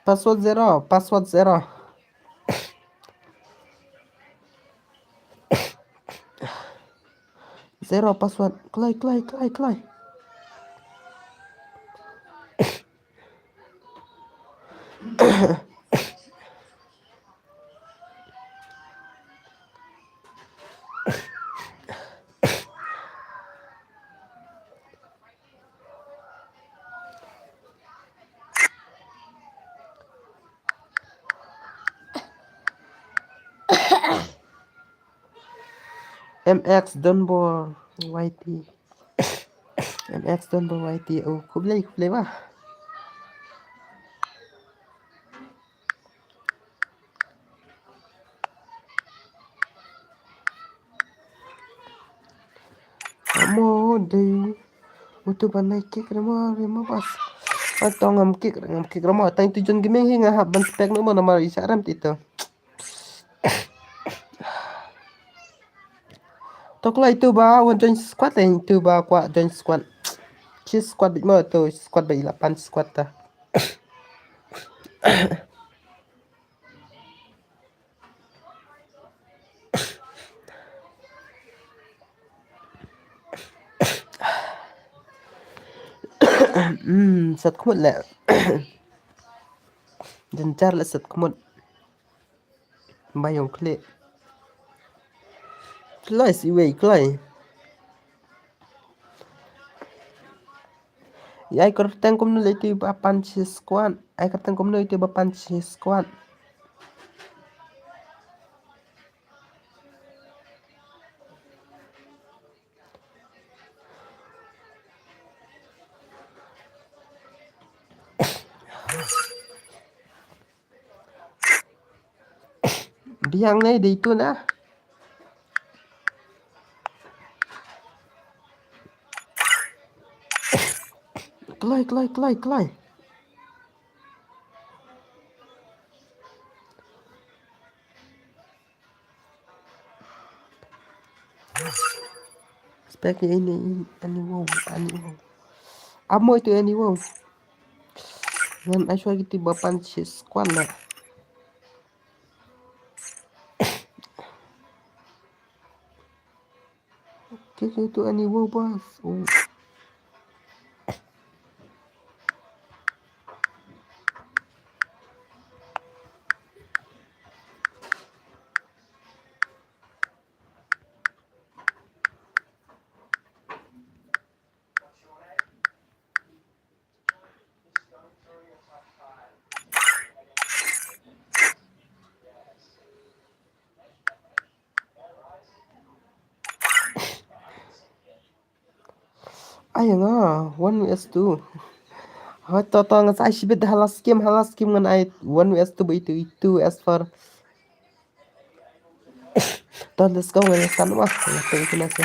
password zero Zero password. Kelai. MX Dunbar YT. MX Dunbar YT. Oh, khúc lấy quá. Amo đi. Utu banai kik rama bas. Atau ngam kik rama. Tang tujuan gaming hingga haban spek nama nama isaram tito. Tokla itu ba wan join squad itu ba kwa join squad. Cheese squad mo tu squad ba 8 squad ta. Sat kumut la. Jencar la sat kumut. Bayong kle. Kloi si wei kloi. Ai kortang kom nu itu ba punch squad. Ai kortang kom nu itu ba punch squad. Biang ngay di itu na. Kloi. Speknya ini wow. Amo itu ini wow. Ngan aswa gitu bapan si squad lah. Oke itu ini wow bos. Oh. Ayo nga 1vs2. Hoi totong sa sibit halas game ngan ai 1vs2 itu as for. Let's go let's kan wah. Itu nasi.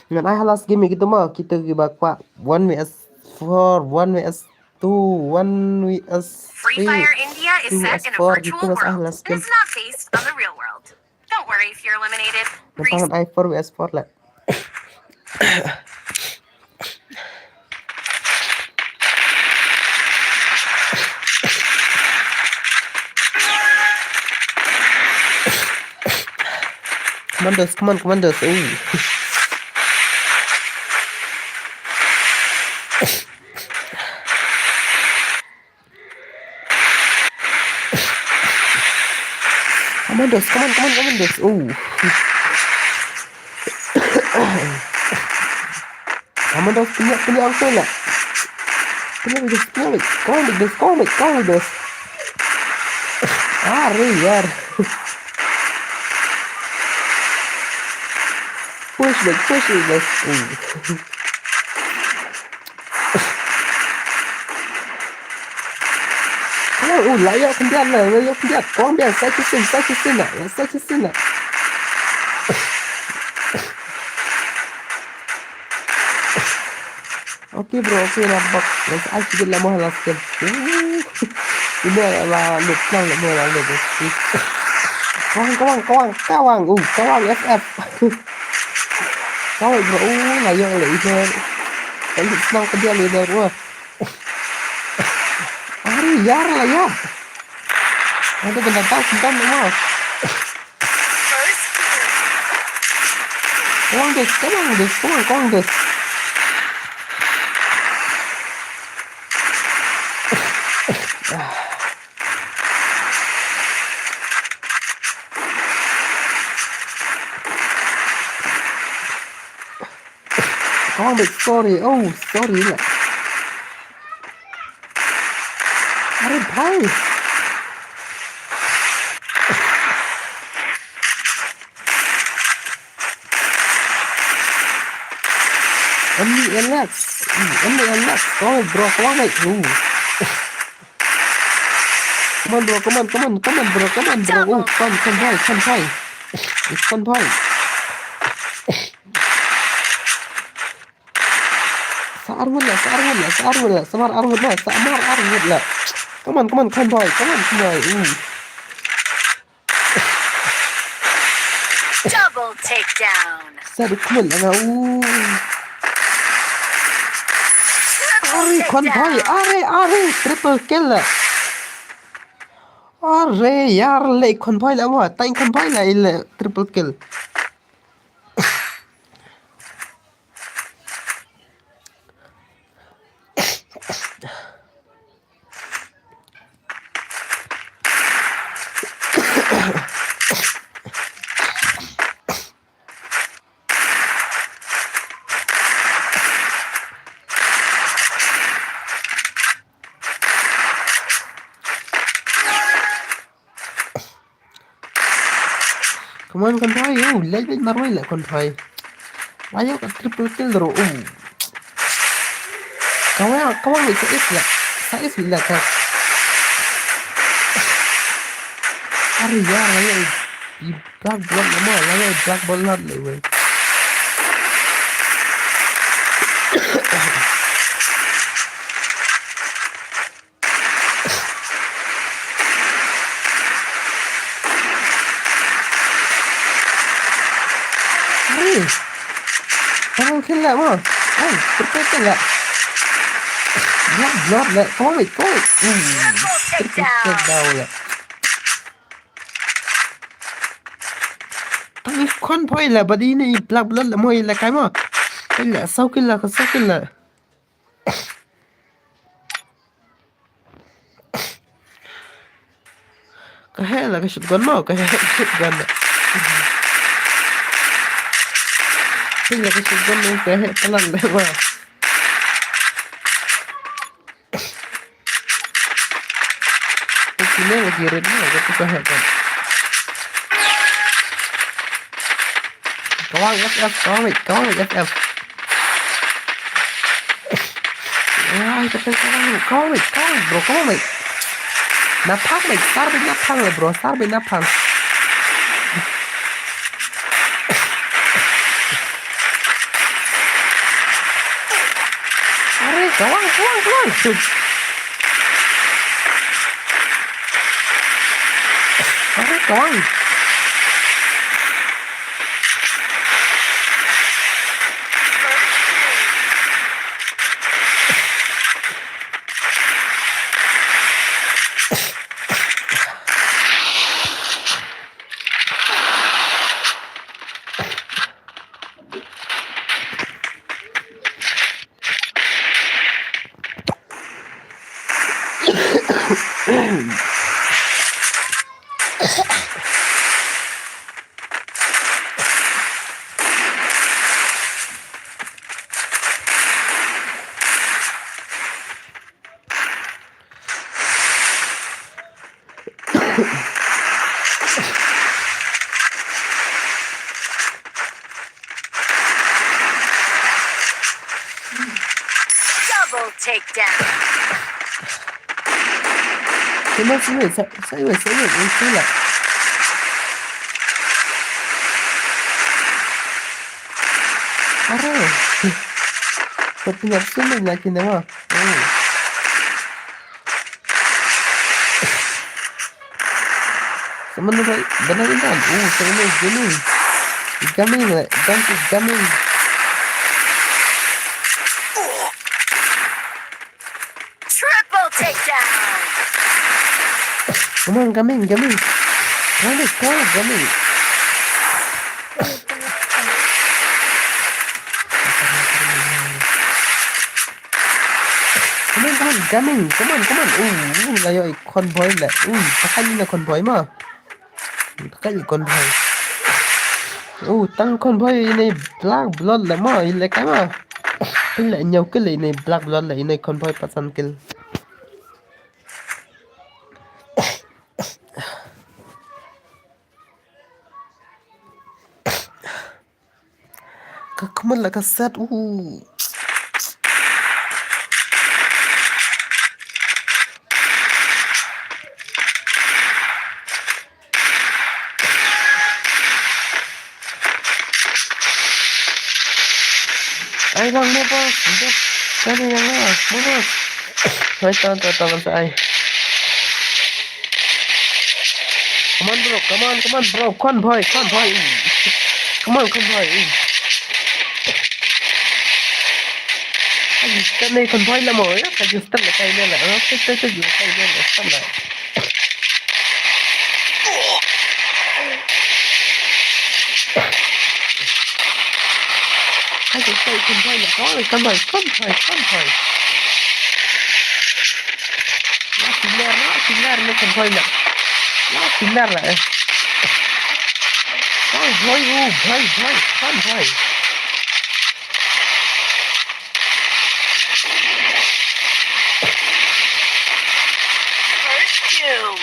Ngan ai halas game gitu mah kita bakwa 1vs4, 1vs2, 1vs3. Free Fire India is set in a S4 virtual gitu mas world. halas It game. is not based on the real world. Don't worry if you're eliminated. Nampangan ai 4vs4 lah. Commandos. Commandos. Commandos punya auto lah. Punya Commandos. Yaar. Push back. Layak pendiam. Korang biar saya kisin lah. Oke bro, nampak. Nanti aku juga lama halas game. Ini adalah loop lang. Kawang. Kawang FF. Kawang bro, layak leader. Ini senang ke dia leader wah. Yaar layak. Ada benda tahu sentam memang. Come on, this. Come on, this. Come on, come on, this. Come on, this. Sorry. Oh, sorry. अरे भाई only Alex come on bro come on mate come on bro come on bro come on bro oh convoy it's convoy سأرمل سمار أرمل لا come on convoy Double takedown. سأركمل أنا Triple convoy takedown. triple kill यार ले convoy là mà tay convoy này là triple kill come on convoy lấy marway lại convoy Vaya con triple kill rồi Các bạn mình sẽ ít là thật Ari ya lấy black blood lắm rồi lấy black blood lại vậy Ari Tao kill lại mà triple kill lại Black blood lại có mày triple takedown lại Thằng con thôi là body này black blood là mày là cái mà cái là sau kill là cái hệ là cái shotgun mà cái hệ shotgun này cái là cái shotgun này cái hệ cái lần đấy mà cái này là gì đấy cái hệ con có FF có FF ai cái có bro có mày napang mày sar bên napang rồi bro sar bên napang Aray kawan Aray kawan Double takedown. Cái nó sẽ lại Aray Tapi sini lagi nama Sebenarnya benerin kan sebenarnya gaming lại gaming Triple takedown. come on gaming gaming coming. Come on, come on. Layo ay convoy la. Pakai na convoy mo. Pakai convoy. Tăng convoy này black blood là mo, ile cái mà. Cái lại nhiều cái này black blood lại này convoy pasan kill. Come on, like a set. Ay bang mo boss. Kani yang na. Boss. Ay tawa sa ay. Come on bro. Convoy. Come on convoy. Ay kani convoy la mo. Kaya justan na kay nila. Tay kay nila. Sana. Kaya tay convoy la. Convoy. Sinar na convoy la. Sinar la. Convoy. Convoy. First doom.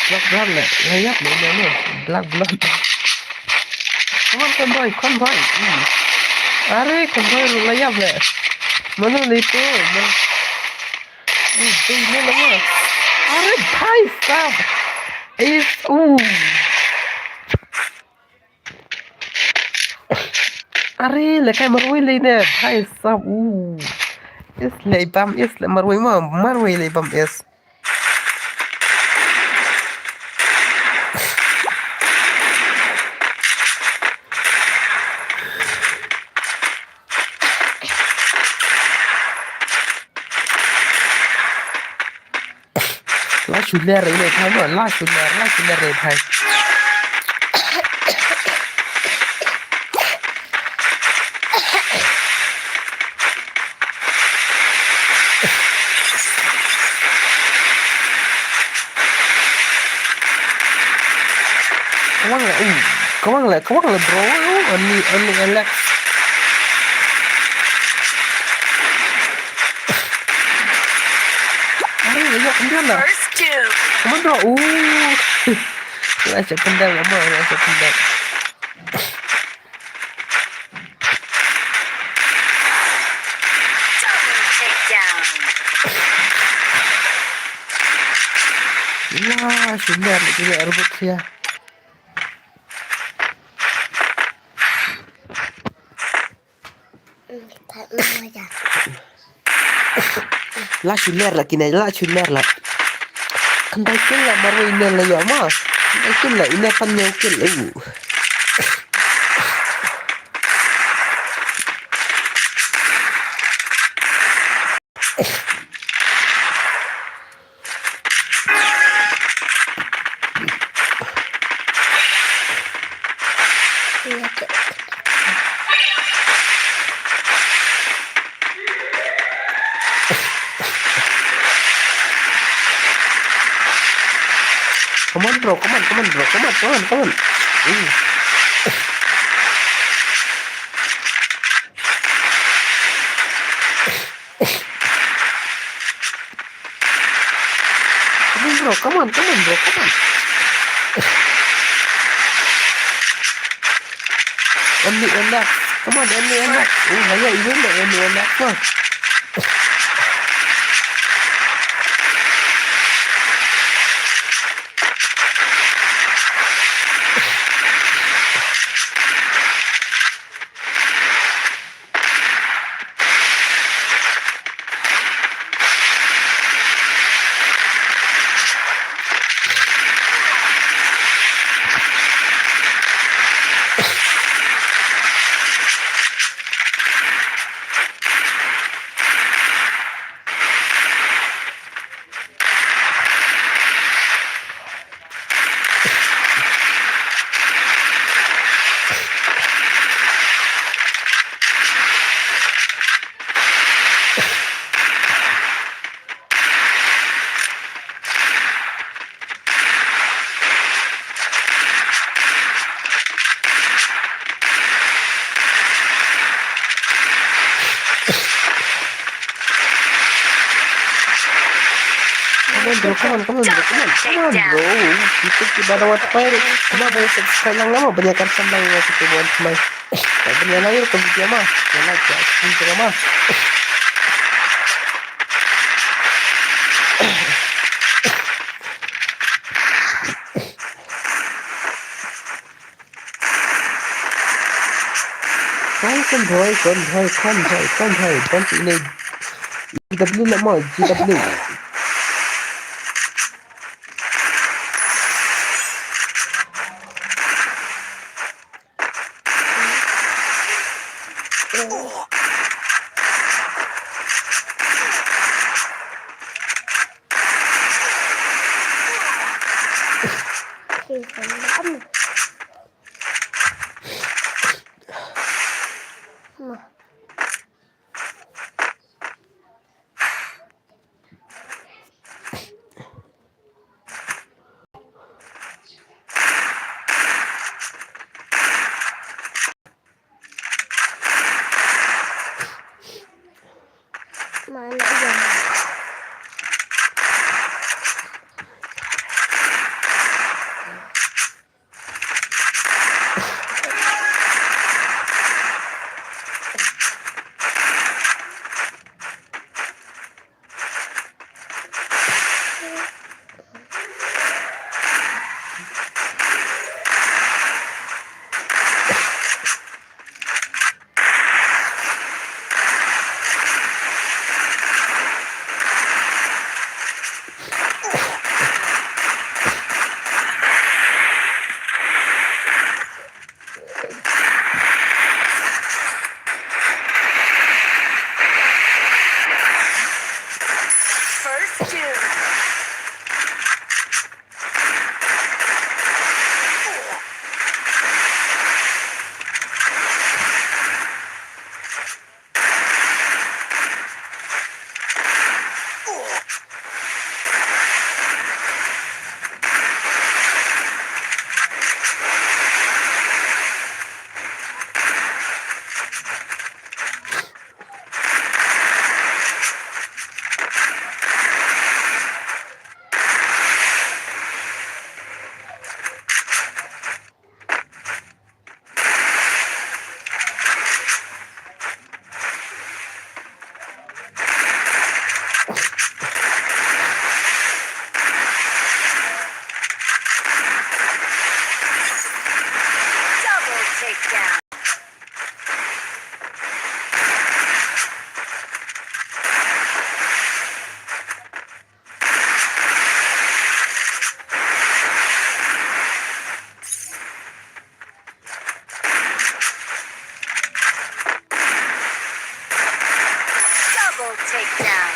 Black blood là layup nữa black blood. Come on convoy. Are convoy layup le. Mana lipo man. Đây nó lắm. Are bhai sab. Is Are là cái marui lên nè bhai sab. Is lay bam is là marui lay bam is. Lá chulé rồi này thay mà lá chulé rồi thay. Come on bro. Only Alex. First doom. Come on bro. Lại sẽ pendang lắm rồi, lại sẽ pendang. Double takedown. Wah, sudah juga rebut ya. La chuler la kina la chuler la. Kandai killa baru ini la ya ma. Kandai killa ini panyo killa. Come on bro, come on. Come on. Only enough. Come on, only enough. Hanya ini lah only enough mah. bro, come on, come on, bro, come on, come on, bro. Kita ibadah wat mai. Cuma banyak subscribe lang lama, banyak kan lang yang kita buat mai. Tak banyak lang yuk video mah. Jangan like, subscribe mah. Convoy. Don't ini GW lah mau, GW. Mana aja. First doom. Double takedown. Double takedown.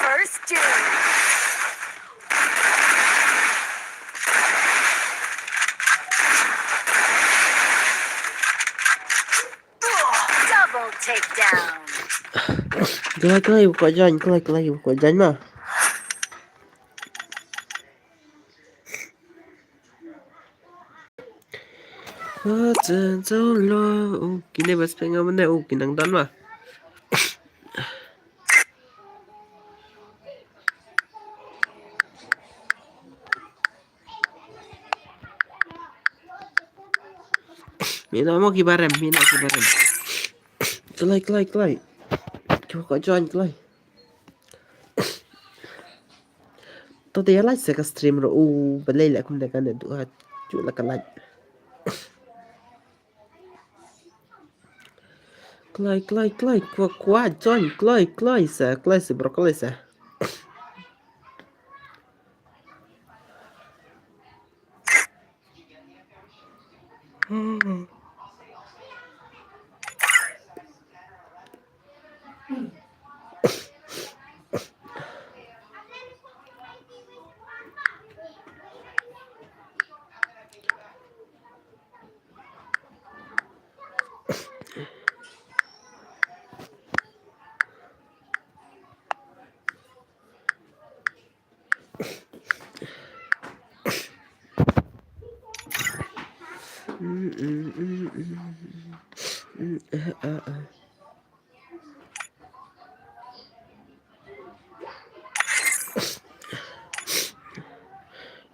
First doom. Double takedown. Kelai buka jalan, kelai buka jalan mah. Kini bas pengen mana? Kinang dan mah. Mina mau kibarem, mina kibarem. Kelai. Coba kau join kelai. Tadi ya like saya stream ro. Balai lah aku nak tu ha. Cuk lah kelai. Kelai. Kuat join kelai sa bro kelai sa.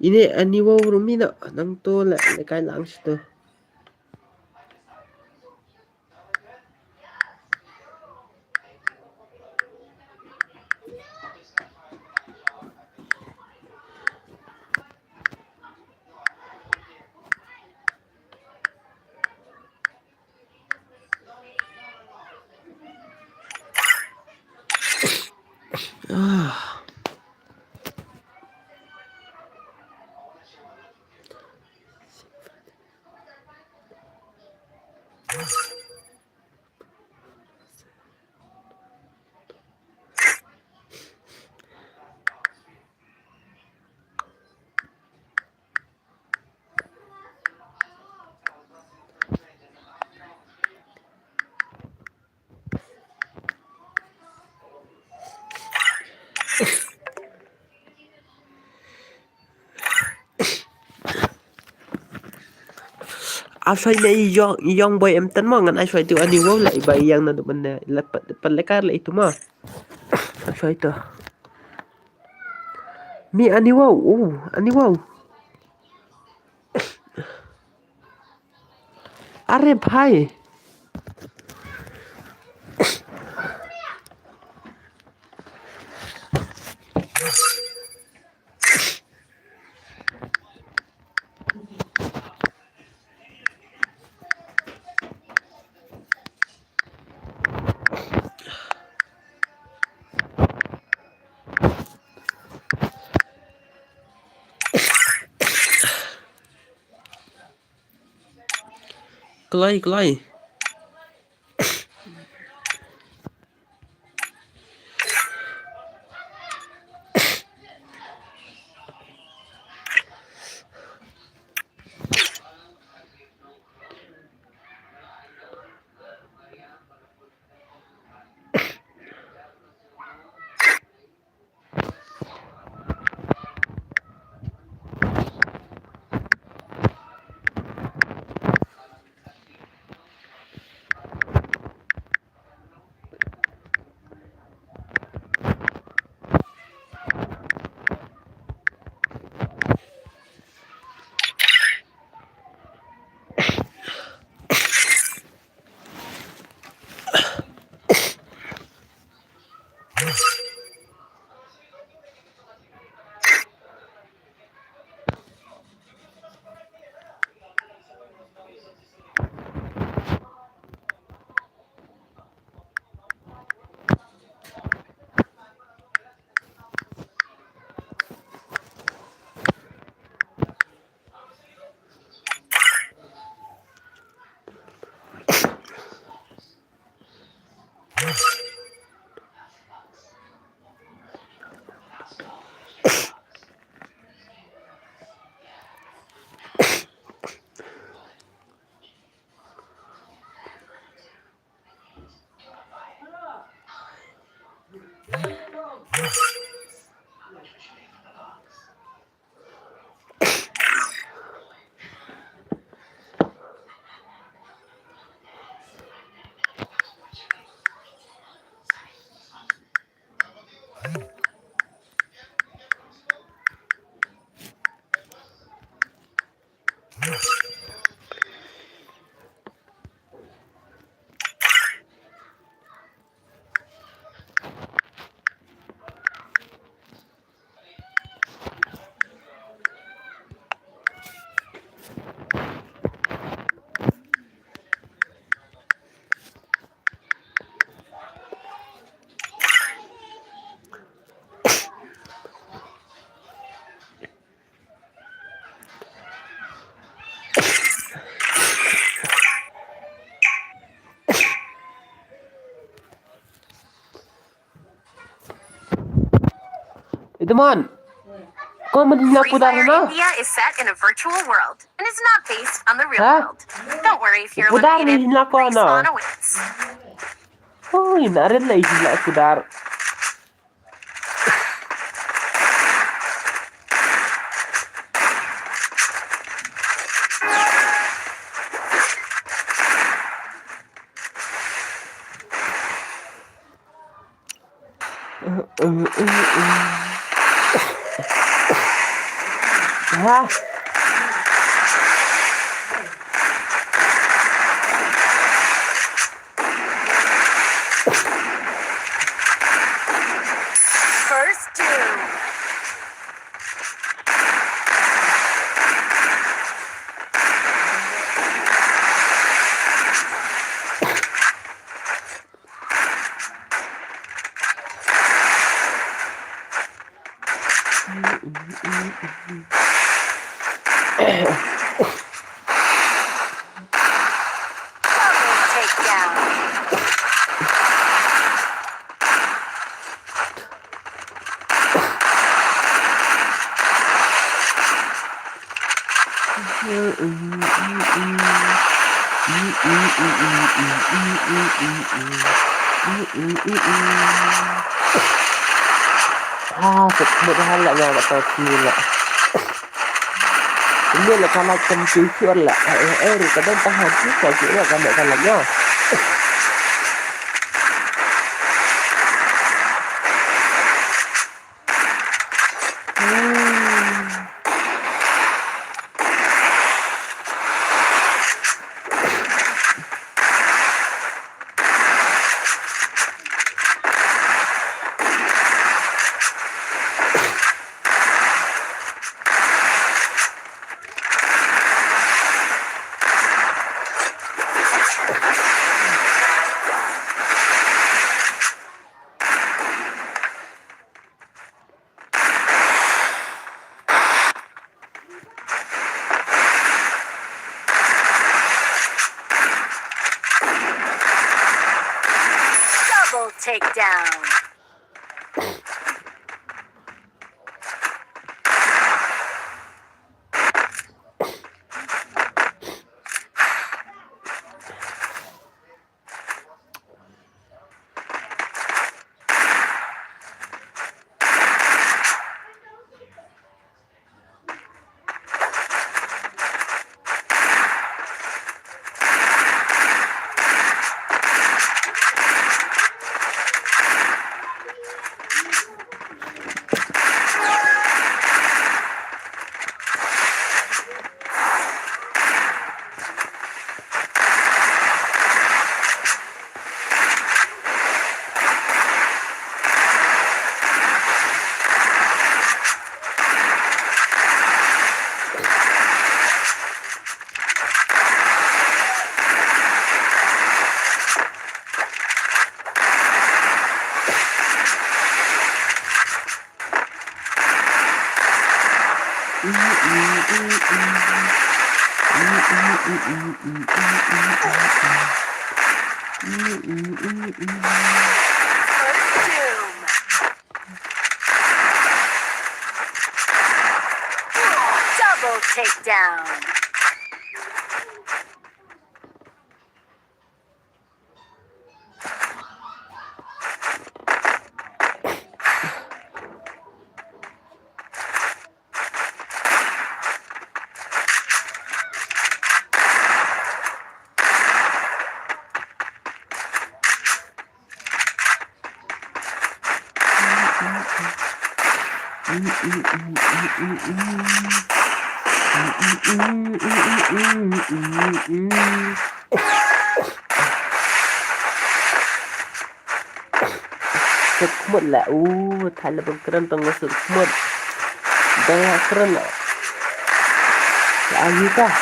Ini aniwa rumina nang to la kai lang situ. Asai na iyong boy emtan mo ngan asai tu aniwa la iba iyang na duman na palekar la itu mo. Asai to. Mi aniwa. Aniwa. Are bhai. Kelai. teman. Kau mendina Free pudar Fire na? India is set in a virtual world and is not based on the real Hah? world. Don't worry if you're Pudar eliminated. ni ko Respawn na. awaits. Oh, inarin na hila pudar. Ha? First doom. Double takedown. Mudahan lah yang atau semula. Ini lah kalau computer lah. Kadang tahan tu kau kira kan lagi. Double takedown. First doom. Double takedown. Sekmut lah. Thala berkeran tengah sekmut. Dah keren lah. Lagi kah?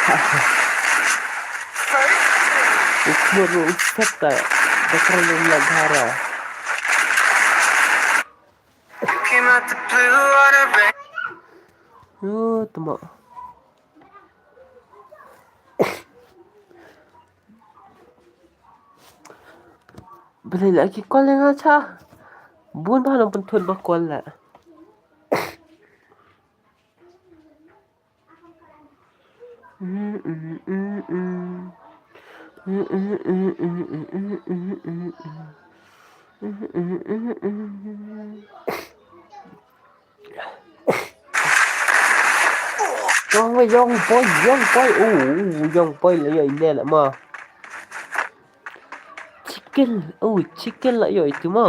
Sekmut ustaz tak. Dah keren yang dhara. Came out the blue on a rain. Temak. Boleh lagi call yang acah. Bun bahan pun tuan bakal lah. Ôi dông poi dông poi lại rồi nè lại mà chicken lại rồi chứ mà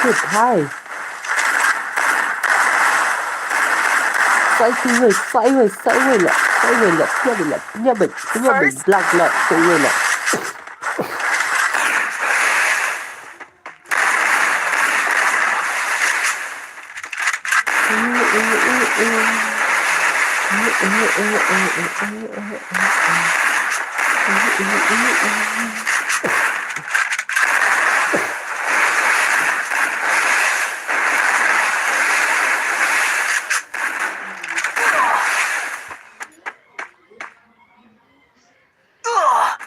thiệt hay xoay người là nhà mình lạc lại xoay người lại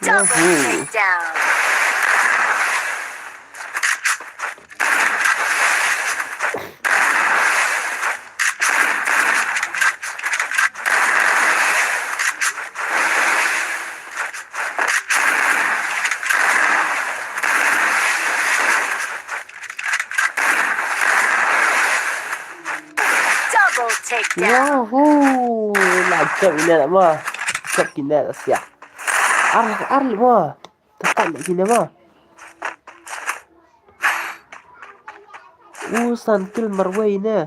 Double takedown. Double takedown. lại chậm nè mà chậm kín nè là xỉa ăn mà tất cả những kín nè mà san kill marway nè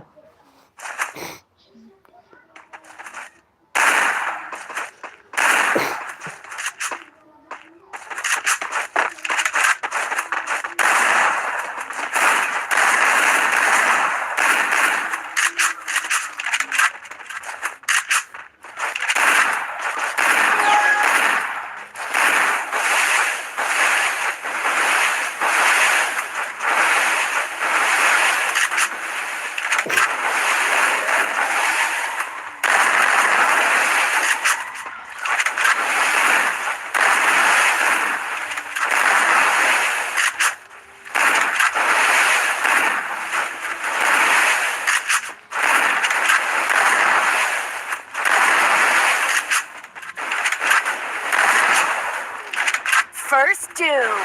First doom.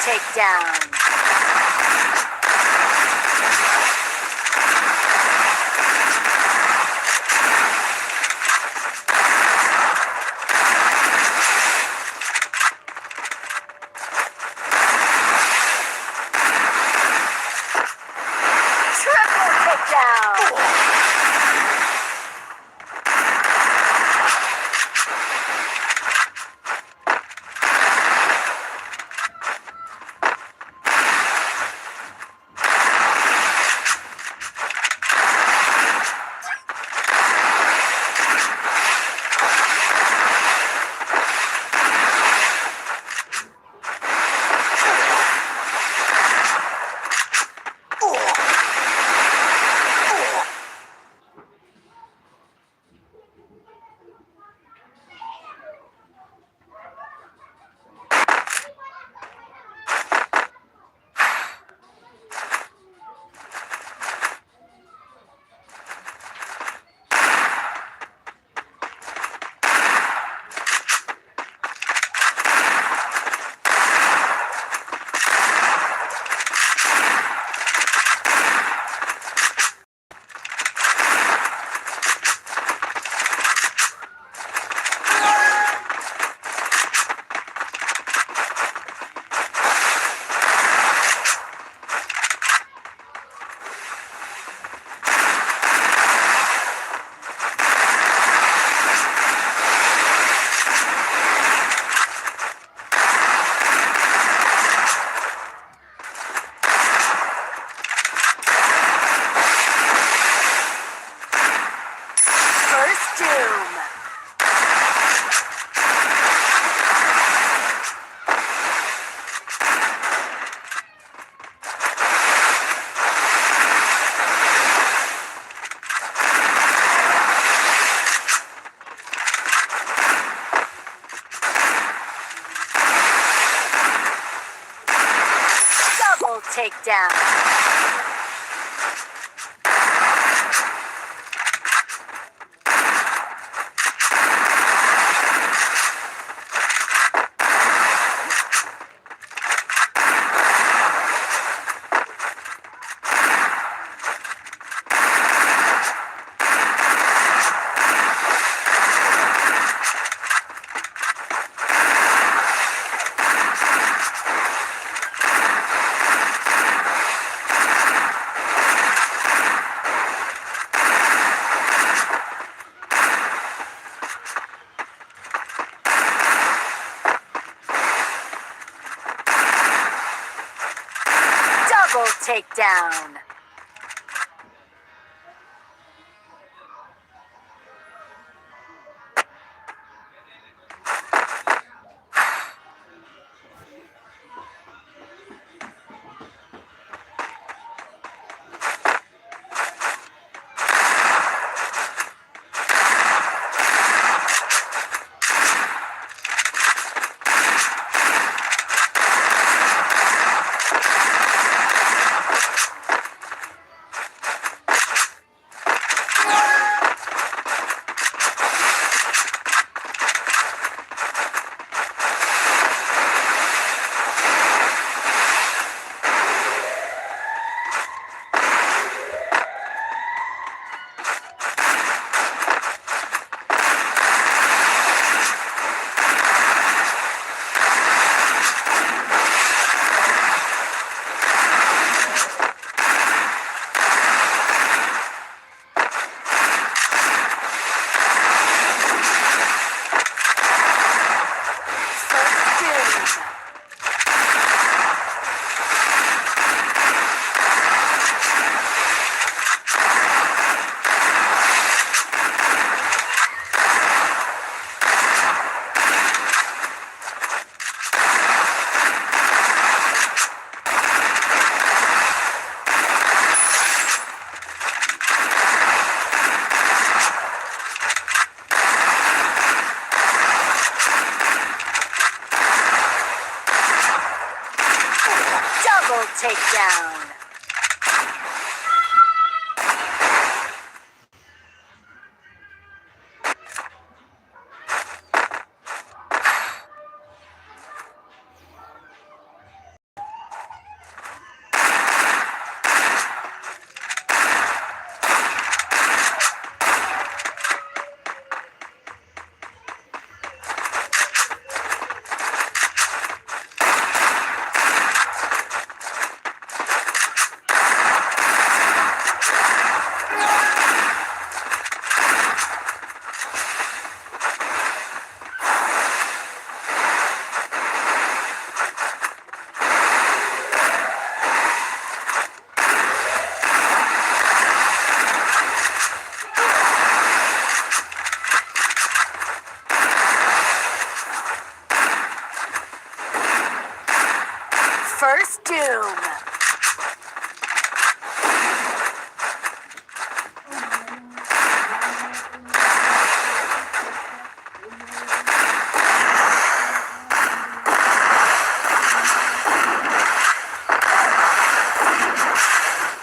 Takedown. takedown. First doom. Double takedown. Double takedown.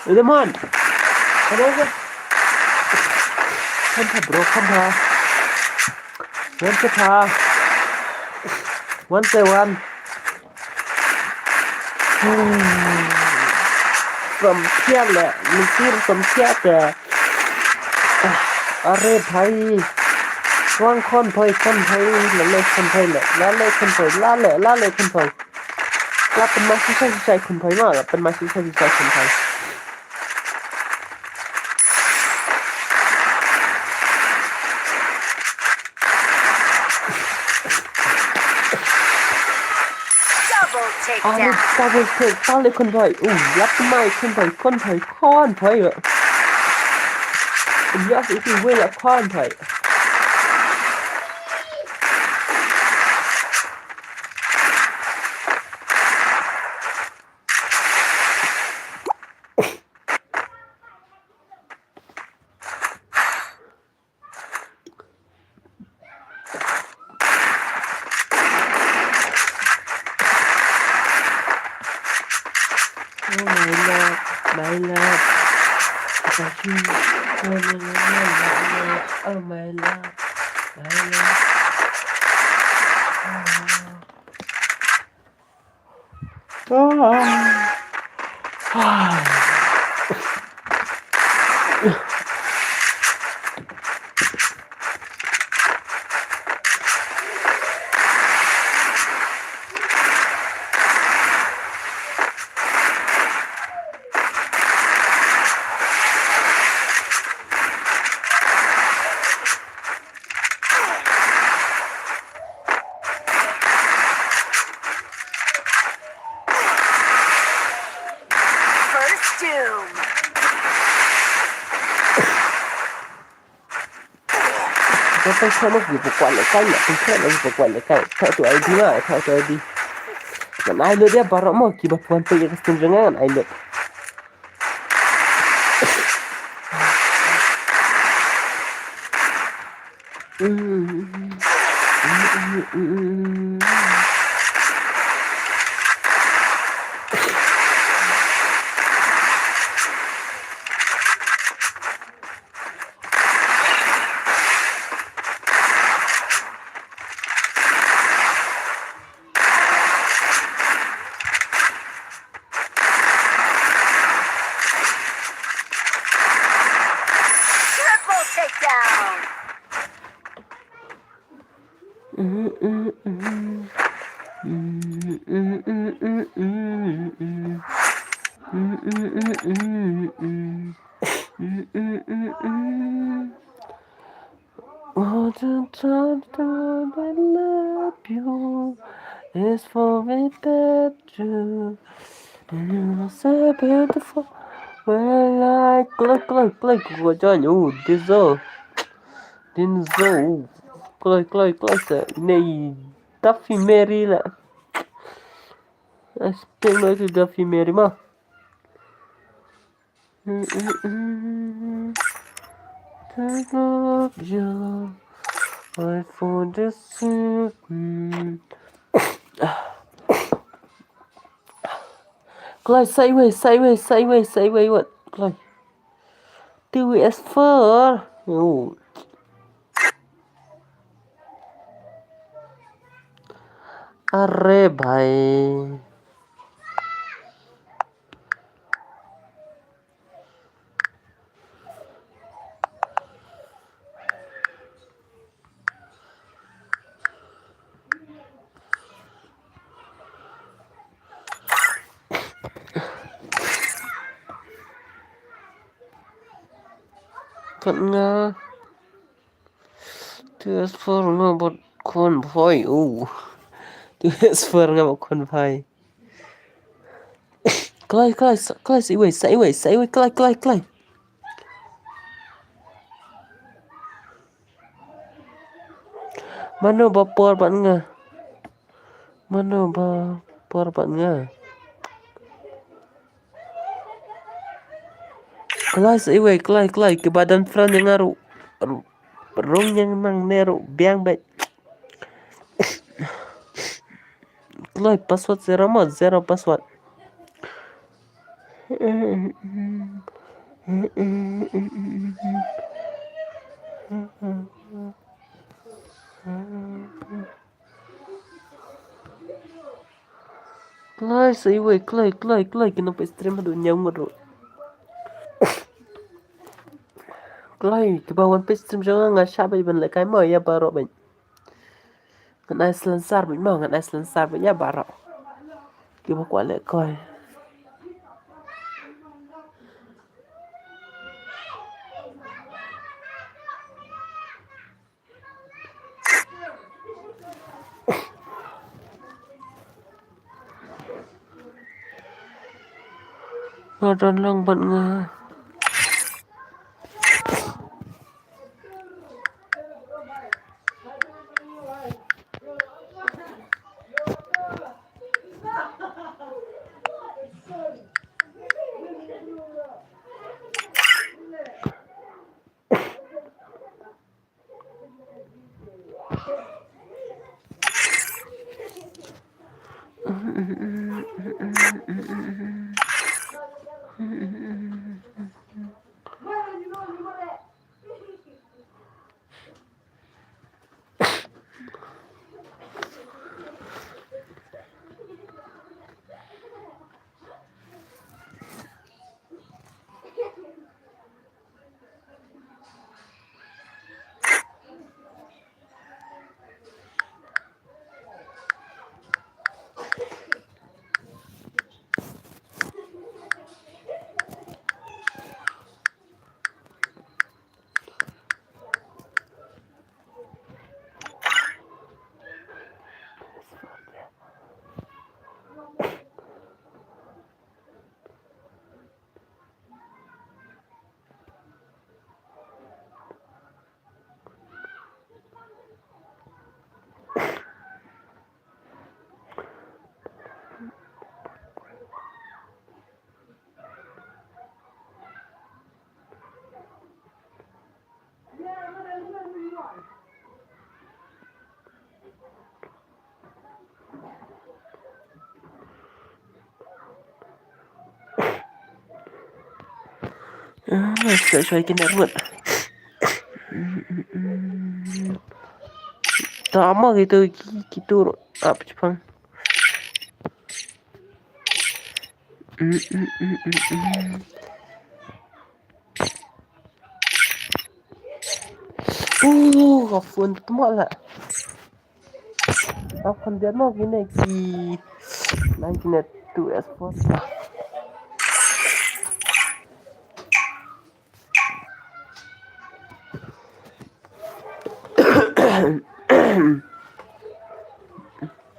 Lemon. Ada. Kan bro kan. One by one. From here là mình xin from here là अरे भाई कौन भाई लले कौन भाई लाले कौन भाई लाले कौन भाई लाเป็นมาชิใช่คนभाईมากเป็นมาชิใช่คนभाई Double อันนี้ takedown. ตาเบิกตาเลยคนभाईรับไม่คนभाईคนभाईอ่ะผมอยากอีกเวลาคนभाई my love oh my love First doom. Tôi không xem nó gì một quả lại cay lại không xem nó gì một quả lại cay theo tụi ai đi mà theo tụi ai đi mà ai lừa dia baru mau kibat tuan pergi ke senjangan ai lừa Triple takedown. All the time that I love you is for me that you and you're so beautiful. Well, I click của cho nhủ Denzo click sợ này Duffy Mary là Aspect nói từ Duffy Mary mà I love you I for this Clyde sideways what Clyde 2s4 oh अरे भाई vẫn TS4 nga bot kon phoi TS4 nga bot kon phoi Clay sideways Clay Mana ba por bạn nga Clay sideways Clay ke badan front yang ngaru rung yang mang neru biang bet Clay password zero password Clay sih weh clay kita pe stream aduh nyamuk aduh. Clay ke bawah pe stream jangan nggak siapa iban lekai mau ya baru ben. Kan Iceland sar ben mau kan Iceland sar ben ya baru. Kita kuat lekai. Ada lang ban nga. Saya kena buat. Tama gitu gitu apa Jepang. Gafun tumak lah. Akan dia mau gini ki. Nah gini tu export.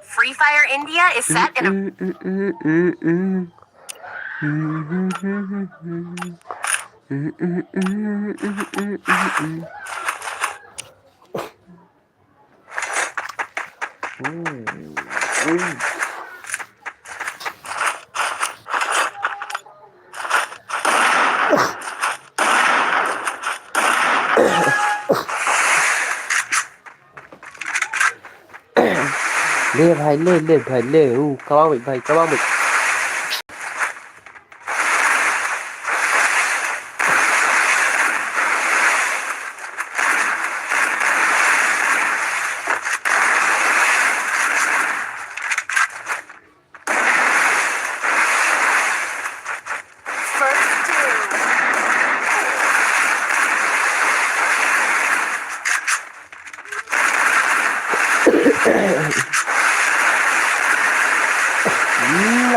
Free Fire India is set in a ले भाई ले भाई ले कबाब भाई कबाब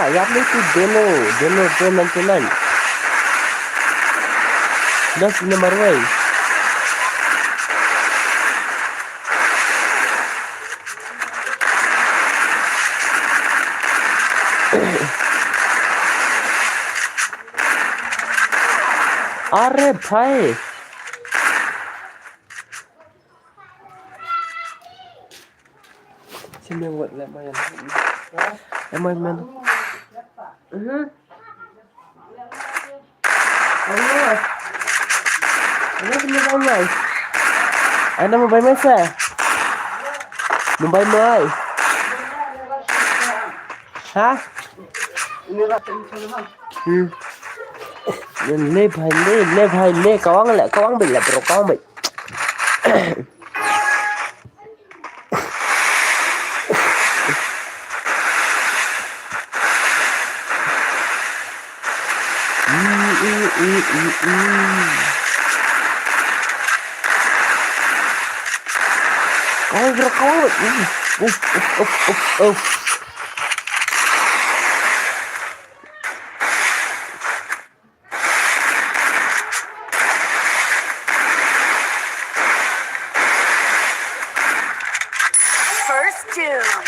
ayam itu delo nantinan. Das nomor way. अरे भाई sini buat lemah man Ano sini bay ano mo bay mesa Mumbai mai ha ले भाई ले कवांग bị là bro कवांग bị Ôi bro kawang bị First doom.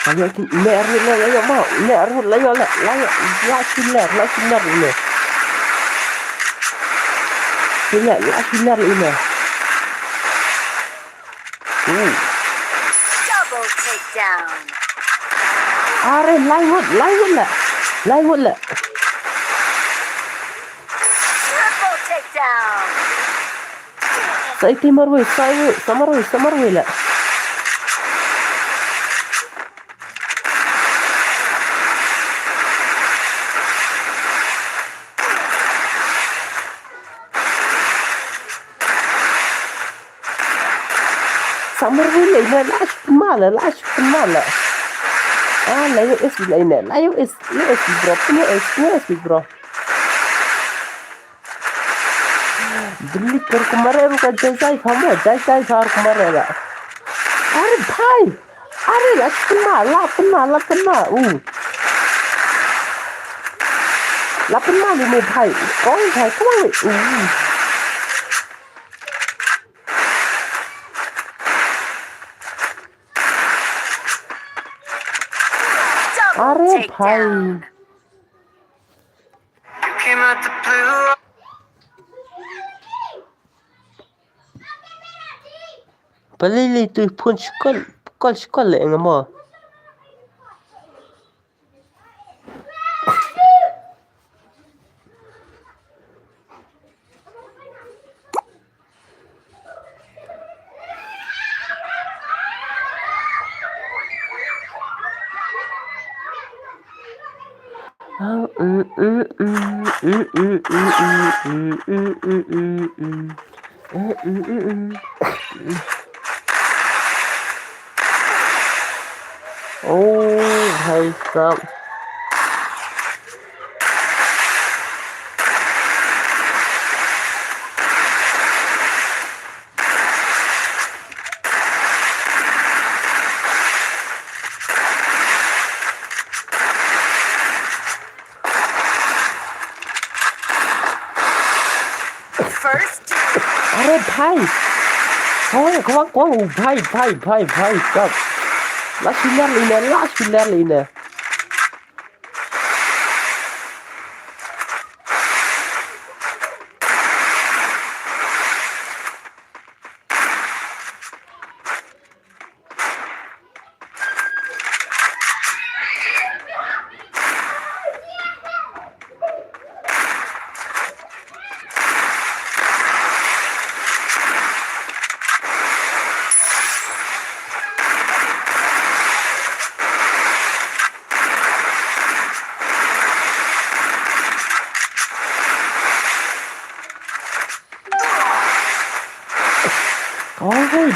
Ayo ler ayo mau ler la sinar ini sinar ini Double takedown. are lai wood Triple takedown. sai timar wei samar wei la samar wei la lash mala la yo es la yo es bro Delhi कर कुमारे रुका जैसाई फार कुमारे ला अरे भाई अरे लापन्ना ini भाई कौन भाई कौन Double अरे भाई takedown. You came out the blue. Palili tu pun sekolah le ngamo Oh भाई साहब First doom. अरे भाई कौन भाई सब last line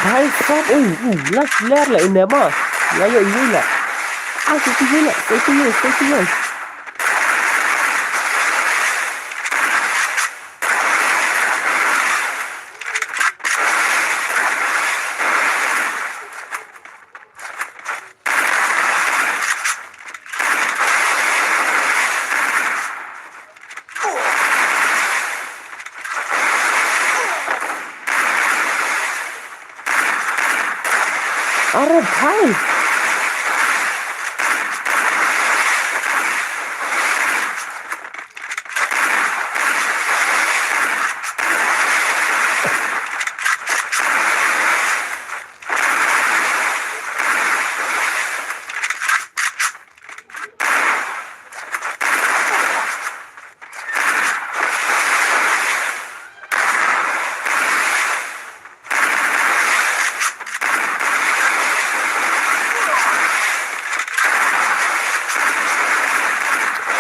भाई सब लर lại nè mà lại vậy như là cái gì अरे भाई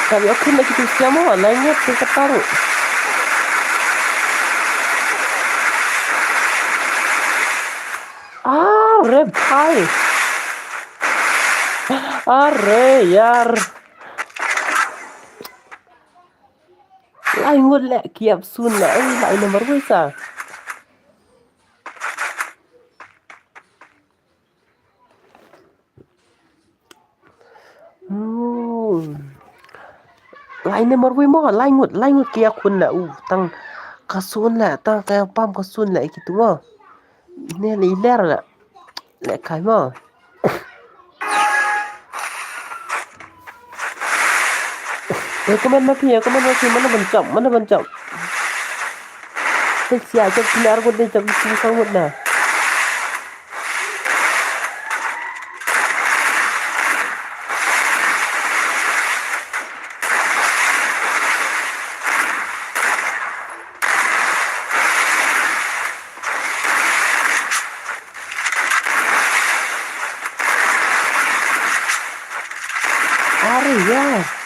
Tapi aku nak kita siapa lainnya terketaru. अरे भाई अरे यार lại ngột lẹ kiệp sun lại lại nomor bisa lại nomor wi mo lại ngột kia kun là tăng kasun là tăng cái pam kasun lại gitu mo nè lý lẽ là lại cái mo komen mapi mana bencam Sia cak sinar ko din cak singkang na Are ya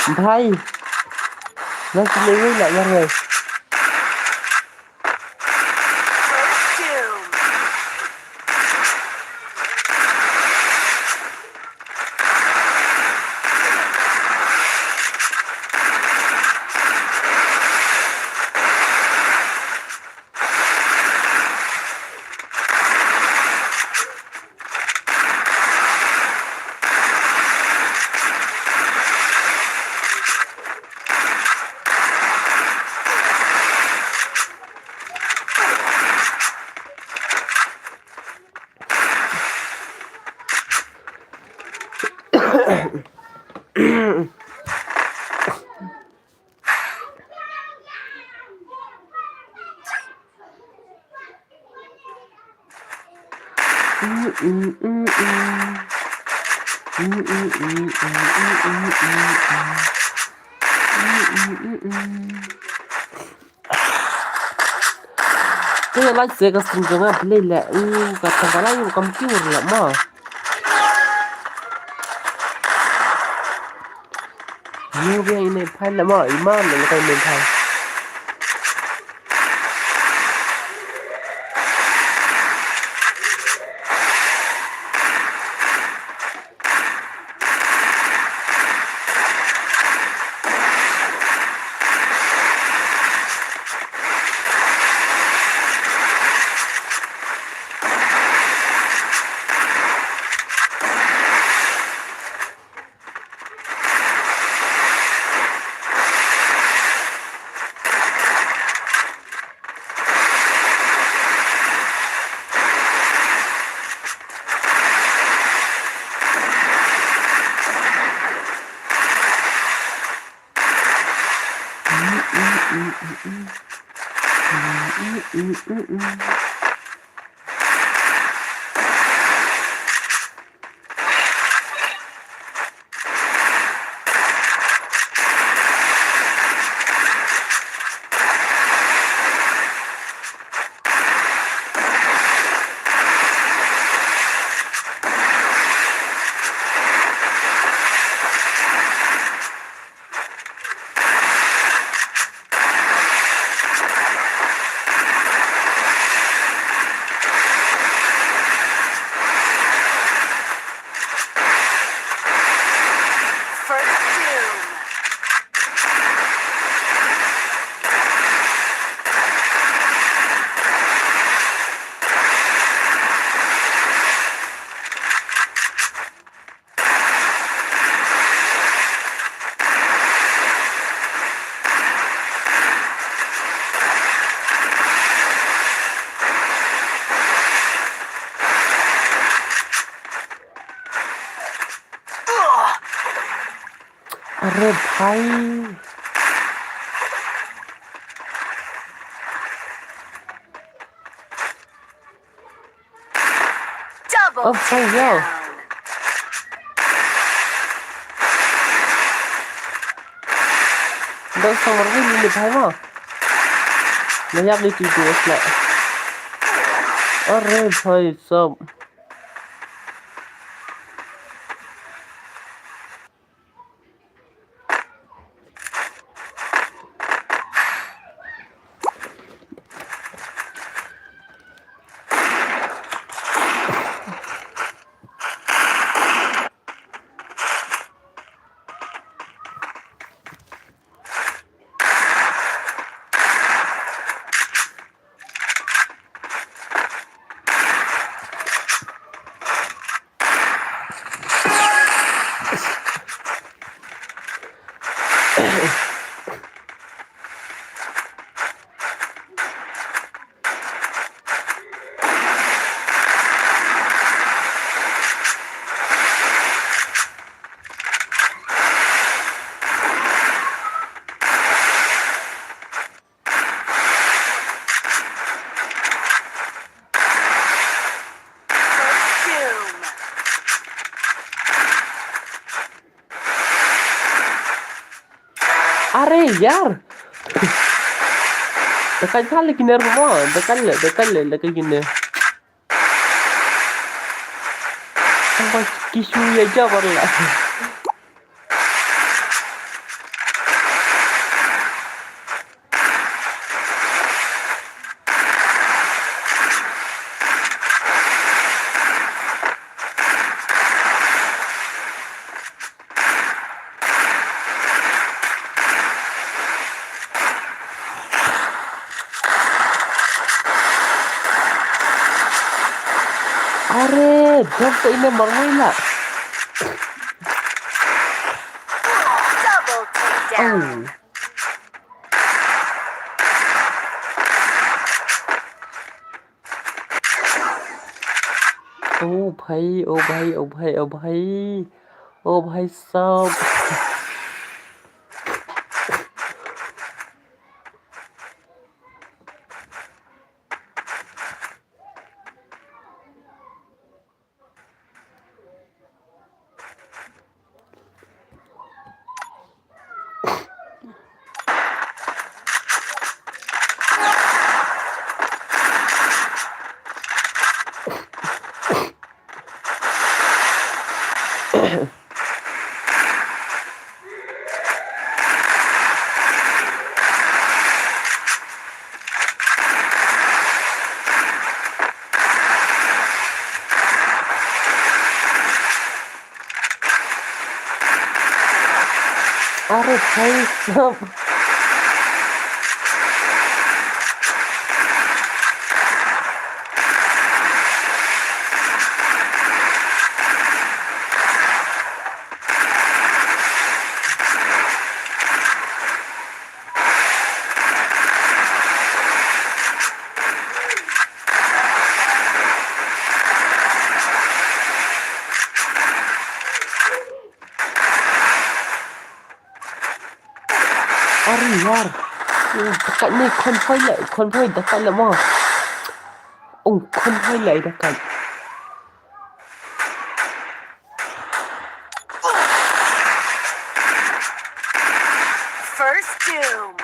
भाई मैं चलेंगे लगा है Tôi lại sẽ có sinh trường hợp lên là cả thằng cái này cầm kêu là mà nhiều cái này phải là mà iman là cái mình thay अरे भाई Double अब भाई जाओ बस समझ में नहीं भाई माँ मैं याद नहीं की थी उसने अरे भाई सब Are यार dekat kali kini rumah dekat le lagi kini sampai kisu aja baru lah are jump ini marah lah Double takedown. भाई ओ भाई साहब अरे भाई साहब अरे यार dekat ni konvoy dekat lemah konvoy lại dekat First doom.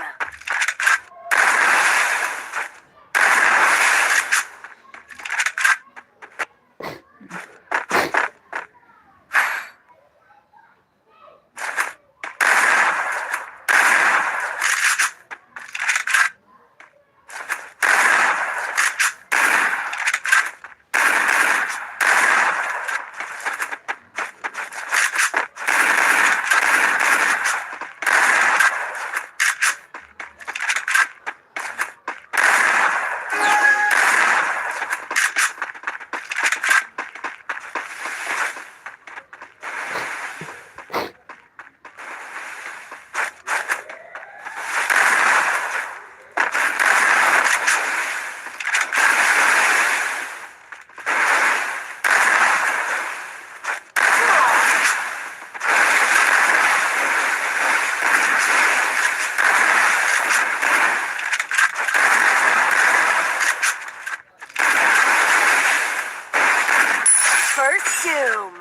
First doom.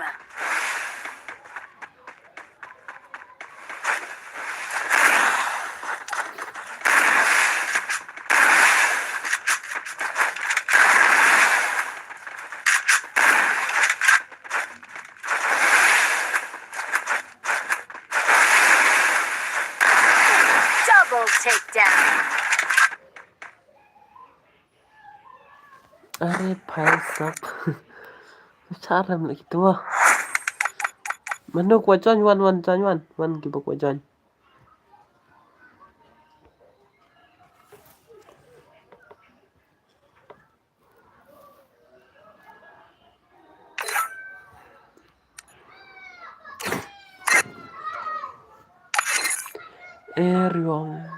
Double takedown. अरे भाई साहब cara lagi tu Manu kuat John wan kita kuat John Erion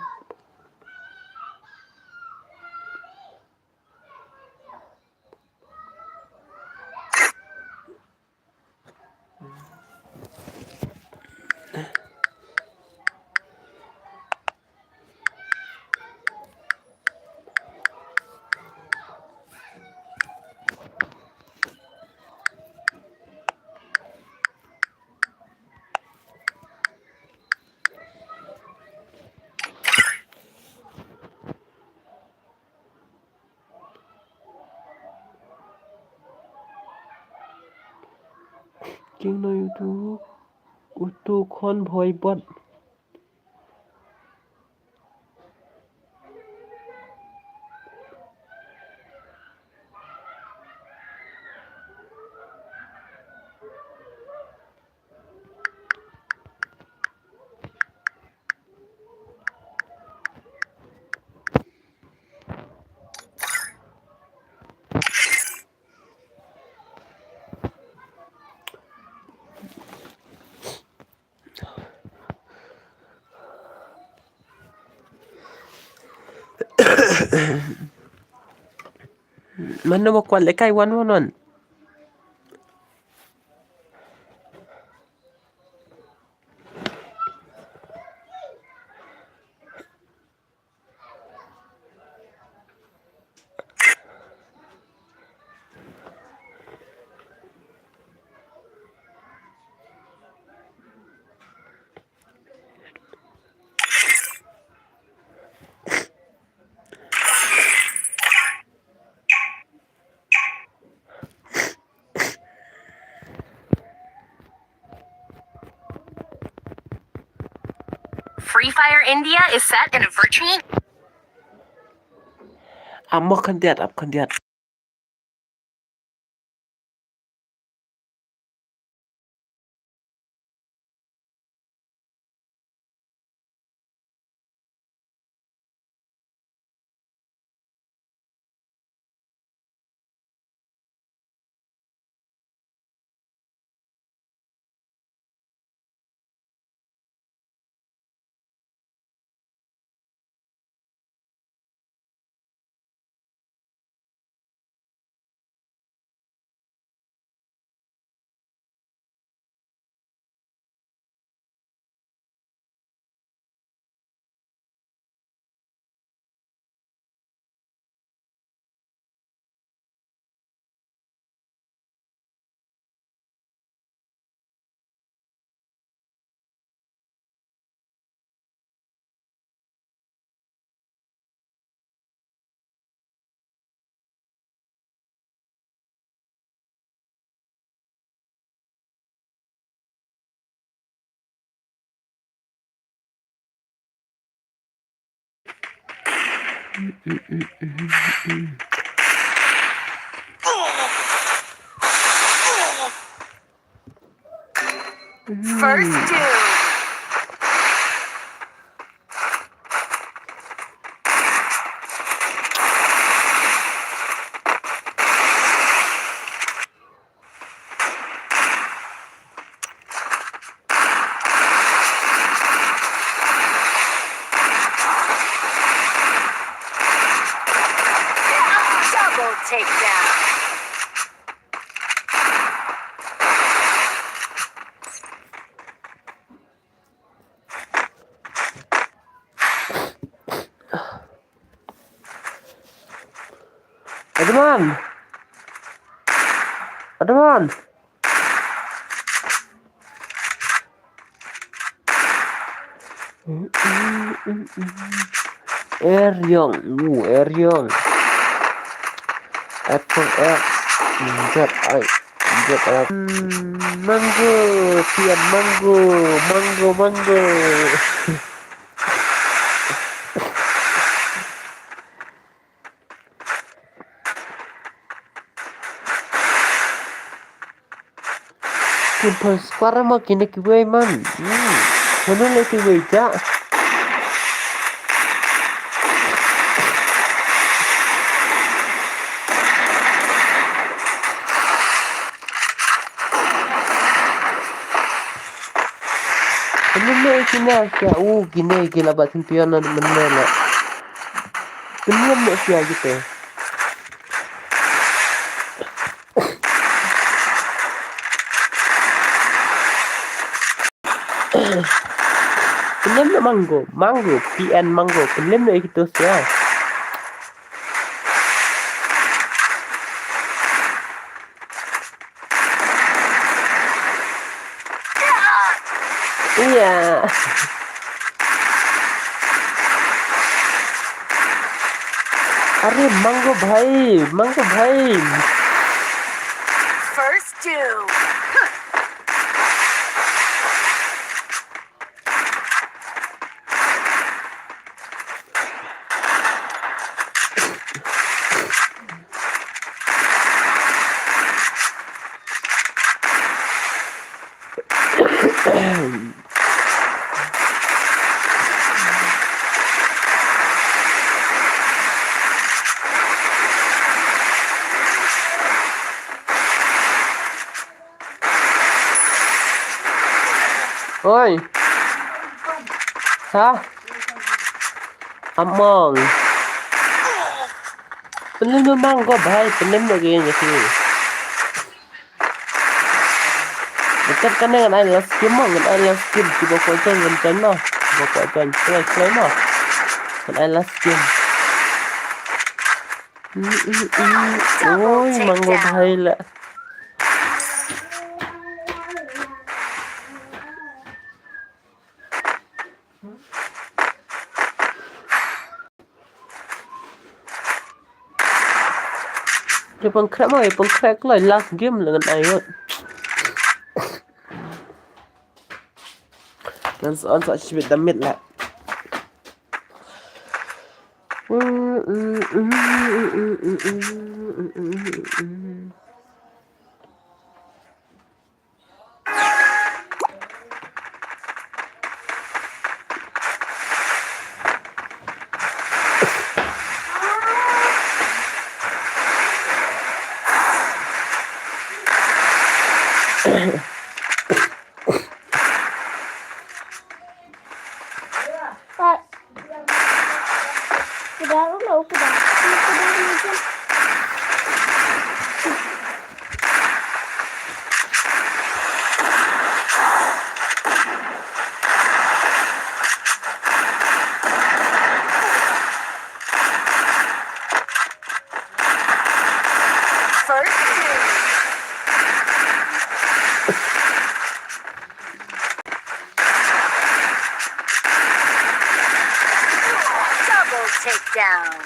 King no YouTube Utu Kon Boy Bot Man no kwan le kai wan wan Free Fire India is set in a virtual. Amma kan diat ap kan diat First doom. Double takedown. Adman Adman Eryong Eryong Apple X Jet I Jet I Mango Pian Mango Mango Mango Kun pas para ma kini kiwe man Mana le kiwe ja Mana kina kya kini kila batin piano mana la Kini mo siya gitu Kenem na mango, PN mango, kenem na itu siya. Iya. अरे mango भाई First doom. Ôi, hả? Among. Penem memang kau bahaya penem lagi ni sih. Dekat kan dengan I last game mah, dengan I last game tiba kau macam mah, tiba kau macam play mah, dengan I last game. Ôi, mang kau bahaya lah. Dia pengkrek lah last game dengan I. Dan soalชีวิต damit lah. Pak. Udah macam. First doom. Double takedown.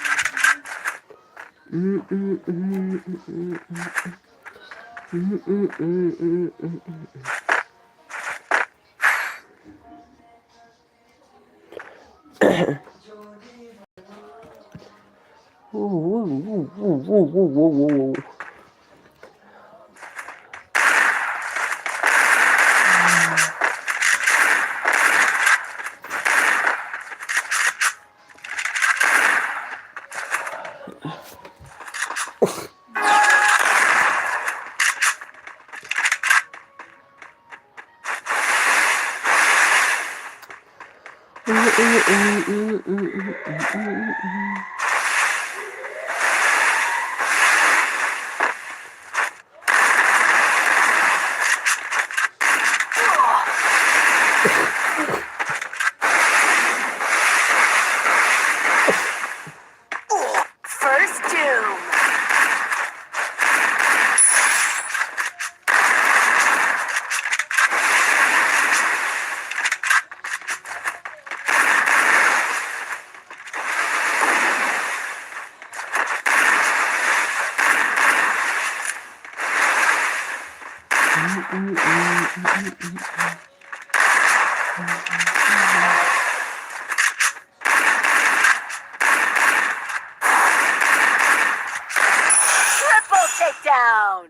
First doom. Triple takedown.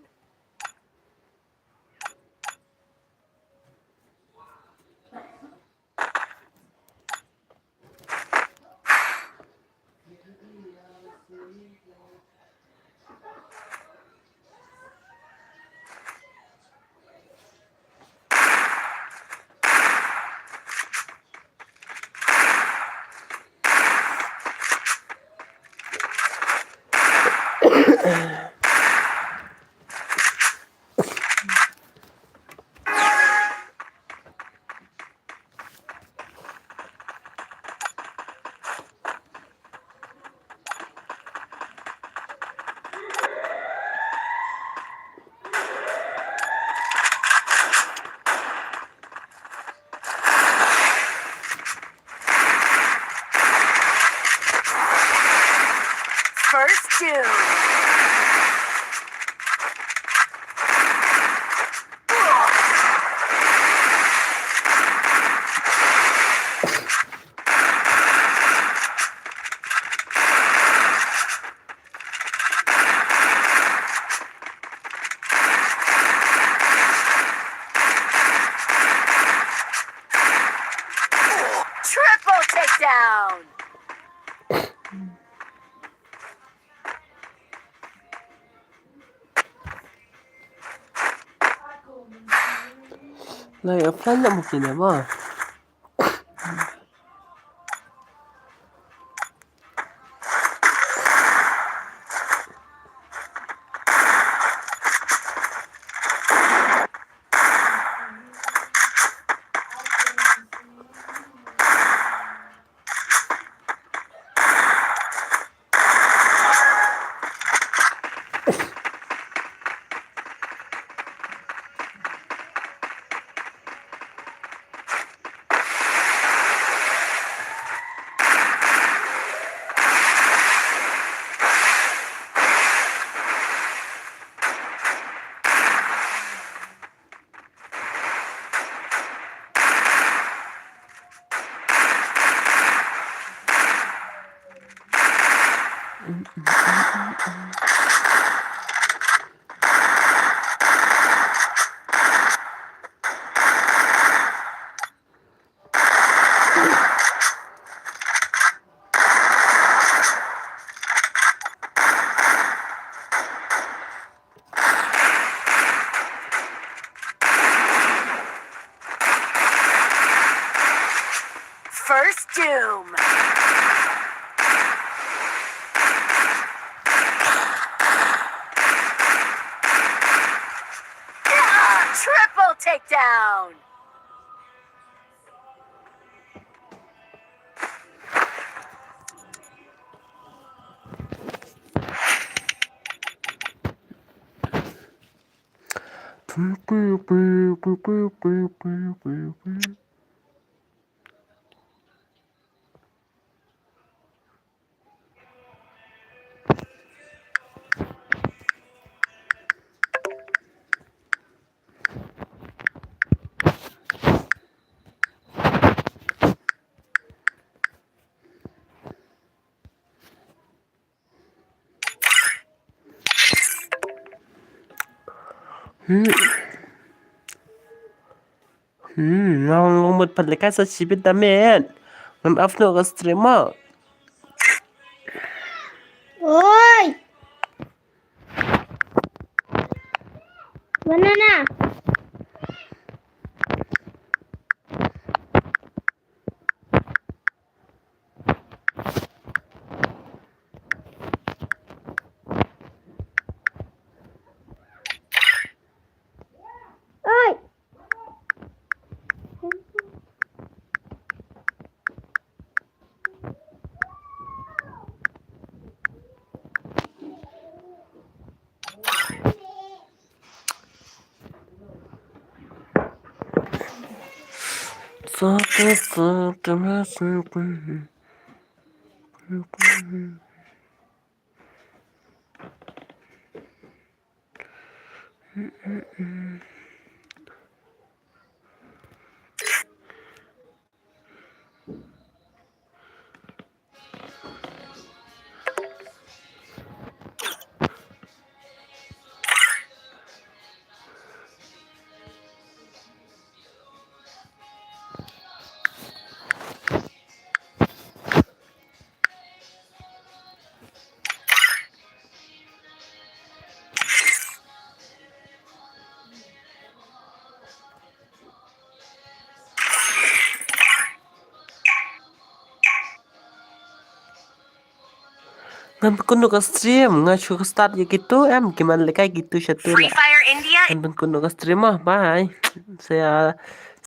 First doom. down. Lai offline na mungkin ya mah. First doom. Triple takedown. Long một phần là cái sao chỉ biết đam mê. Ngắm áp nô cái streamer. Oi. Banana. Oi. Ngắm kuno cái stream, ngay chú cái start như gitu em gimana kayak gitu Free satu lah. Fire India Nonton kuno cái stream mah, bye. Saya